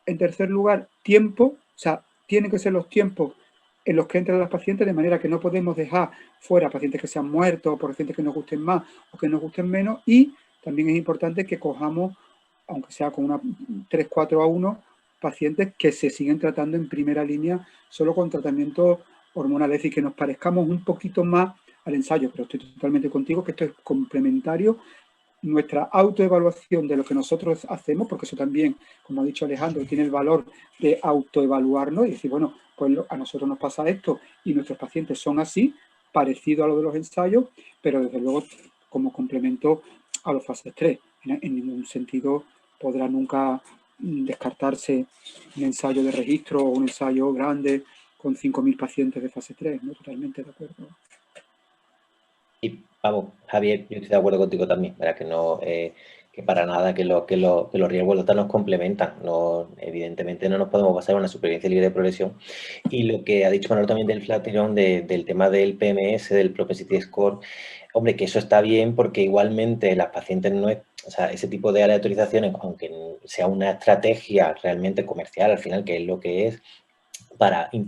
En tercer lugar, tiempo, o sea, tienen que ser los tiempos en los que entran las pacientes, de manera que no podemos dejar fuera pacientes que se han muerto, o pacientes que nos gusten más o que nos gusten menos. Y también es importante que cojamos, aunque sea con una 3-4-1, pacientes que se siguen tratando en primera línea solo con tratamientos hormonales, es decir, que nos parezcamos un poquito más al ensayo, pero estoy totalmente contigo que esto es complementario. Nuestra autoevaluación de lo que nosotros hacemos, porque eso también, como ha dicho Alejandro, tiene el valor de autoevaluarnos y decir, bueno, pues a nosotros nos pasa esto y nuestros pacientes son así, parecido a lo de los ensayos, pero desde luego como complemento a los fases 3. En ningún sentido podrá nunca descartarse un ensayo de registro o un ensayo grande con 5.000 pacientes de fase 3, ¿no? Totalmente de acuerdo. Y vamos, Javier, yo estoy de acuerdo contigo también, ¿verdad? Que no, que para nada que los real world data nos complementan. No, evidentemente no nos podemos basar en una supervivencia libre de progresión. Y lo que ha dicho Manuel también del Flatiron, del tema del PMS, del Propensity Score, hombre, que eso está bien porque igualmente las pacientes no es, o sea, ese tipo de aleatorizaciones, aunque sea una estrategia realmente comercial al final, que es lo que es,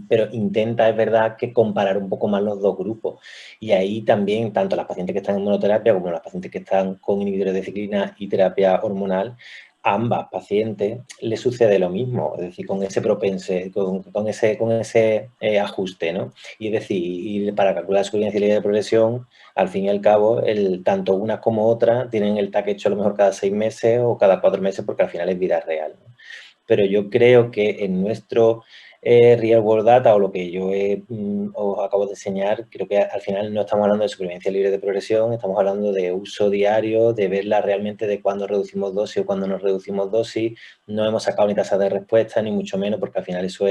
pero intenta, es verdad, que comparar un poco más los dos grupos. Y ahí también, tanto las pacientes que están en monoterapia como las pacientes que están con inhibidores de ciclina y terapia hormonal, a ambas pacientes les sucede lo mismo, es decir, con ese propense, con ese ajuste, ¿no? Y es decir, para calcular su supervivencia libre de progresión, al fin y al cabo, tanto unas como otras tienen el TAC hecho a lo mejor cada 6 meses o cada 4 meses, porque al final es vida real, ¿no? Pero yo creo que en nuestro real world data, o lo que yo os acabo de enseñar, creo que al final no estamos hablando de supervivencia libre de progresión, estamos hablando de uso diario, de verla realmente de cuándo reducimos dosis o cuándo no reducimos dosis. No hemos sacado ni tasas de respuesta, ni mucho menos, porque al final eso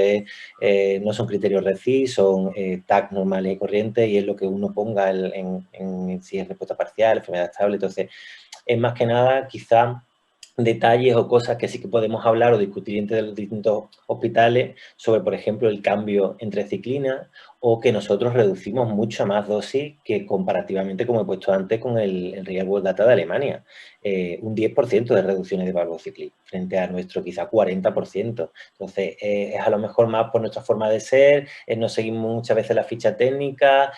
no son criterios RECIST, son TAC normales y corrientes, y es lo que uno ponga en si es respuesta parcial, enfermedad estable. Entonces, es más que nada quizá detalles o cosas que sí que podemos hablar o discutir entre los distintos hospitales sobre, por ejemplo, el cambio entre ciclina, o que nosotros reducimos mucho más dosis que comparativamente, como he puesto antes, con el Real World Data de Alemania. Un 10% de reducciones de valvociclina frente a nuestro quizá 40%. Entonces, es a lo mejor más por nuestra forma de ser, no seguimos muchas veces la ficha técnica.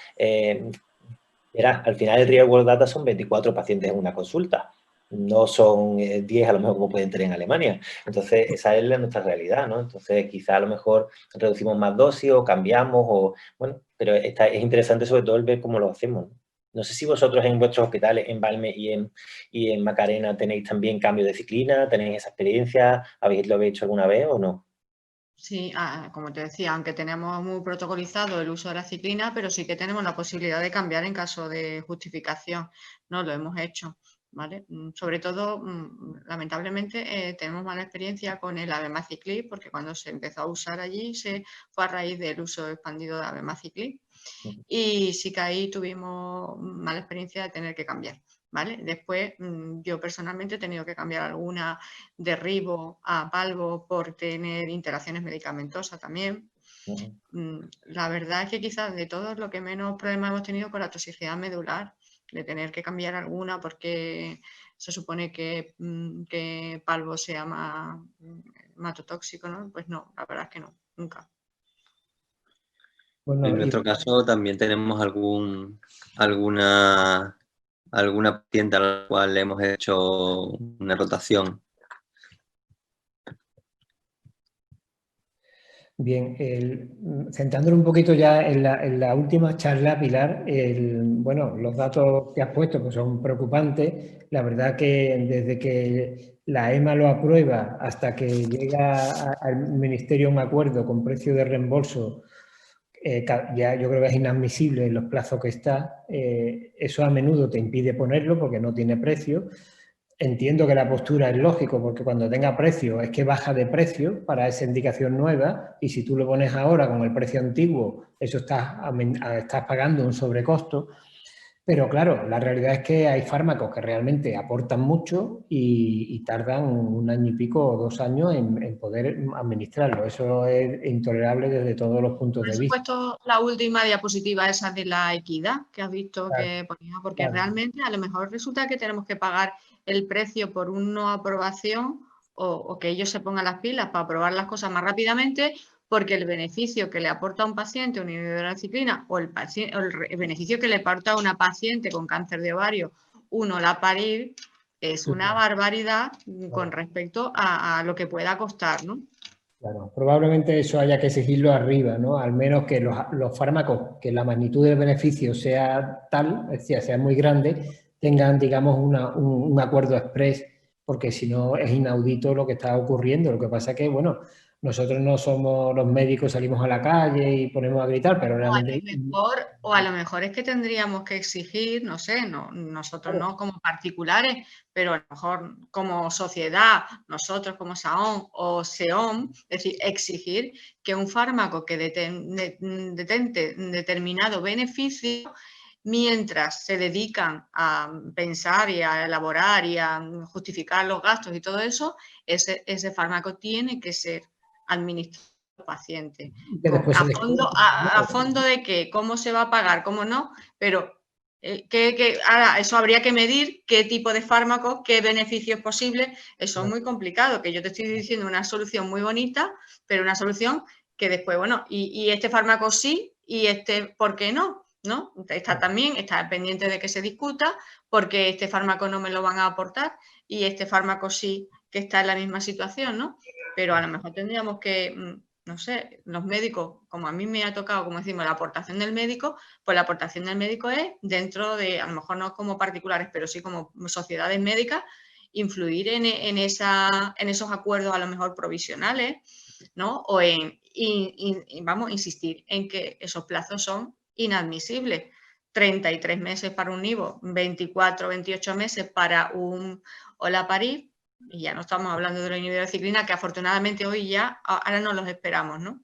Verás, al final el Real World Data son 24 pacientes en una consulta. No son 10 a lo mejor como pueden tener en Alemania. Entonces, esa es nuestra realidad, ¿no? Entonces, quizá a lo mejor reducimos más dosis o cambiamos, o bueno, pero es interesante sobre todo el ver cómo lo hacemos, ¿no? No sé si vosotros en vuestros hospitales, en Valme y en Macarena, tenéis también cambio de ciclina, tenéis esa experiencia, ¿lo habéis hecho alguna vez o no? Sí, como te decía, aunque tenemos muy protocolizado el uso de la ciclina, pero sí que tenemos la posibilidad de cambiar en caso de justificación, ¿no? Lo hemos hecho, ¿vale? Sobre todo, lamentablemente, tenemos mala experiencia con el abemaciclib, porque cuando se empezó a usar allí fue a raíz del uso expandido de abemaciclib, y sí que ahí tuvimos mala experiencia de tener que cambiar, ¿vale? Después, yo personalmente he tenido que cambiar alguna de Ribo a Palvo por tener interacciones medicamentosas también. La verdad es que quizás de todos lo que menos problemas hemos tenido con la toxicidad medular, de tener que cambiar alguna porque se supone que Palvo sea más hematotóxico, ¿no? Pues no, la verdad es que no, nunca. Bueno, en nuestro caso también tenemos alguna paciente a la cual le hemos hecho una rotación. Bien, centrándolo un poquito ya en la última charla, Pilar, bueno, los datos que has puesto pues son preocupantes. La verdad que desde que la EMA lo aprueba hasta que llega al Ministerio un acuerdo con precio de reembolso, ya yo creo que es inadmisible los plazos que está. Eso a menudo te impide ponerlo porque no tiene precio. Entiendo que la postura es lógico porque cuando tenga precio es que baja de precio para esa indicación nueva y si tú lo pones ahora con el precio antiguo, eso estás pagando un sobrecosto. Pero claro, la realidad es que hay fármacos que realmente aportan mucho y tardan 1 año y pico o 2 años en poder administrarlo. Eso es intolerable desde todos los puntos Por de eso he vista. puesto la última diapositiva, esa de la equidad, que has visto Claro, que ponía, porque claro. realmente a lo mejor resulta que tenemos que pagar el precio por una no aprobación o que ellos se pongan las pilas para aprobar las cosas más rápidamente, porque el beneficio que le aporta a un paciente un inhibidor de la ciclina o el beneficio que le aporta a una paciente con cáncer de ovario un olaparib es una barbaridad con respecto a lo que pueda costar, ¿no? Claro, probablemente eso haya que exigirlo arriba, ¿no? Al menos que los fármacos, que la magnitud del beneficio sea tal, es decir, sea muy grande, tengan, digamos, un acuerdo exprés, porque si no es inaudito lo que está ocurriendo. Lo que pasa es que, bueno, nosotros no somos los médicos, salimos a la calle y ponemos a gritar, pero realmente... O a lo mejor es que tendríamos que exigir, no sé, nosotros no como particulares, pero a lo mejor como sociedad, nosotros como SAON o SEOM, es decir, exigir que un fármaco que detente determinado beneficio, mientras se dedican a pensar y a elaborar y a justificar los gastos y todo eso, ese fármaco tiene que ser administrado al paciente. ¿A fondo de qué? ¿Cómo se va a pagar? ¿Cómo no? Pero ahora eso habría que medir qué tipo de fármacos, qué beneficios posibles. Eso es muy complicado, que yo te estoy diciendo una solución muy bonita, pero una solución que después, bueno, y este fármaco sí, y este, ¿por qué no? ¿No? Está pendiente de que se discuta, porque este fármaco no me lo van a aportar y este fármaco sí que está en la misma situación, ¿no? Pero a lo mejor tendríamos que, no sé, los médicos, como a mí me ha tocado, como decimos, la aportación del médico, pues la aportación del médico es dentro de, a lo mejor no como particulares, pero sí como sociedades médicas, influir en esos acuerdos a lo mejor provisionales, ¿no? O vamos, insistir en que esos plazos son inadmisibles. 33 meses para un NIVO, 24, 28 meses para un olaparib, y ya no estamos hablando de los inhibidores de ciclina, que afortunadamente hoy ya, ahora no los esperamos, ¿no?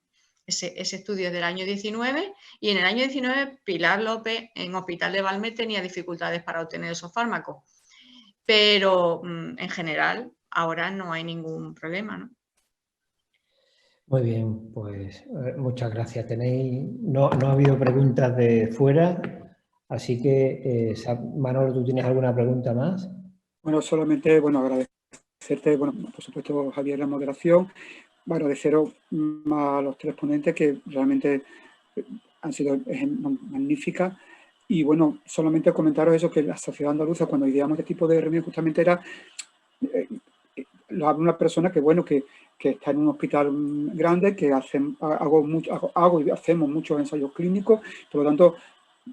Ese estudio es del año 19 y en el año 19 Pilar López en Hospital de Valmet tenía dificultades para obtener esos fármacos, pero en general ahora no hay ningún problema, ¿no? Muy bien, pues muchas gracias. No ha habido preguntas de fuera, así que Manolo, ¿tú tienes alguna pregunta más? Bueno, solamente, bueno, agradecerte, bueno, por supuesto, Javier, la moderación, agradeceros a los 3 ponentes que realmente han sido magníficas. Y bueno, solamente comentaros eso, que la Sociedad Andaluza, cuando ideamos este tipo de reunión, justamente era, lo habla una persona que, bueno, que está en un hospital grande, que hago y hacemos muchos ensayos clínicos, por lo tanto,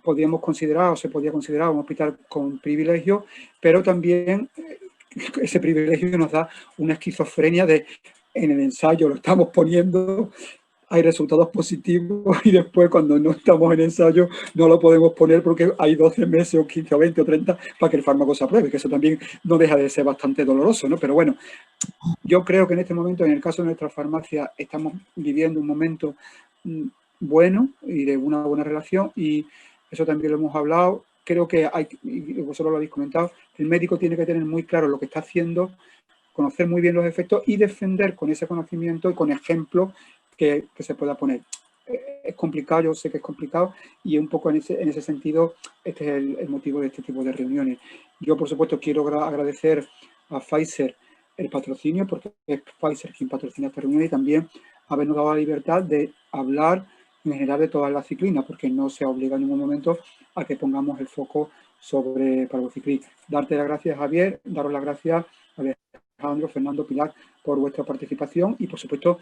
podíamos considerar, o se podía considerar un hospital con privilegio, pero también ese privilegio nos da una esquizofrenia de, en el ensayo lo estamos poniendo, hay resultados positivos y después cuando no estamos en ensayo no lo podemos poner porque hay 12 meses o 15 o 20 o 30 para que el fármaco se apruebe, que eso también no deja de ser bastante doloroso, ¿no? Pero bueno, yo creo que en este momento, en el caso de nuestra farmacia, estamos viviendo un momento bueno y de una buena relación, y eso también lo hemos hablado. Creo que hay, y vosotros lo habéis comentado, el médico tiene que tener muy claro lo que está haciendo, conocer muy bien los efectos y defender con ese conocimiento y con ejemplos que se pueda poner. Es complicado, yo sé que es complicado, y un poco en ese sentido este es el motivo de este tipo de reuniones. Yo, por supuesto, quiero agradecer a Pfizer el patrocinio, porque es Pfizer quien patrocina esta reunión, y también habernos dado la libertad de hablar en general de todas las ciclinas, porque no se obliga en ningún momento a que pongamos el foco sobre Parvociclib. Darte las gracias, Javier, daros las gracias, a ver, Alejandro, Fernando, Pilar, por vuestra participación y, por supuesto,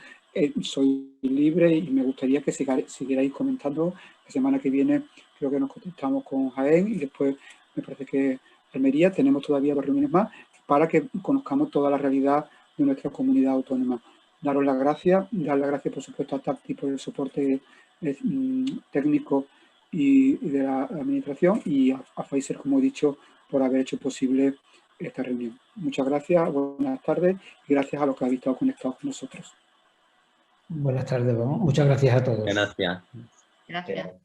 soy libre y me gustaría que siguierais comentando. La semana que viene creo que nos contactamos con Jaén y después me parece que Almería. Tenemos todavía 2 reuniones más para que conozcamos toda la realidad de nuestra comunidad autónoma. Daros las gracias, dar las gracias, por supuesto, a Tacti por el soporte técnico y de la administración y a Pfizer, como he dicho, por haber hecho posible esta reunión. Muchas gracias, buenas tardes y gracias a los que habéis estado conectados con nosotros. Buenas tardes, muchas gracias a todos. Gracias. Gracias.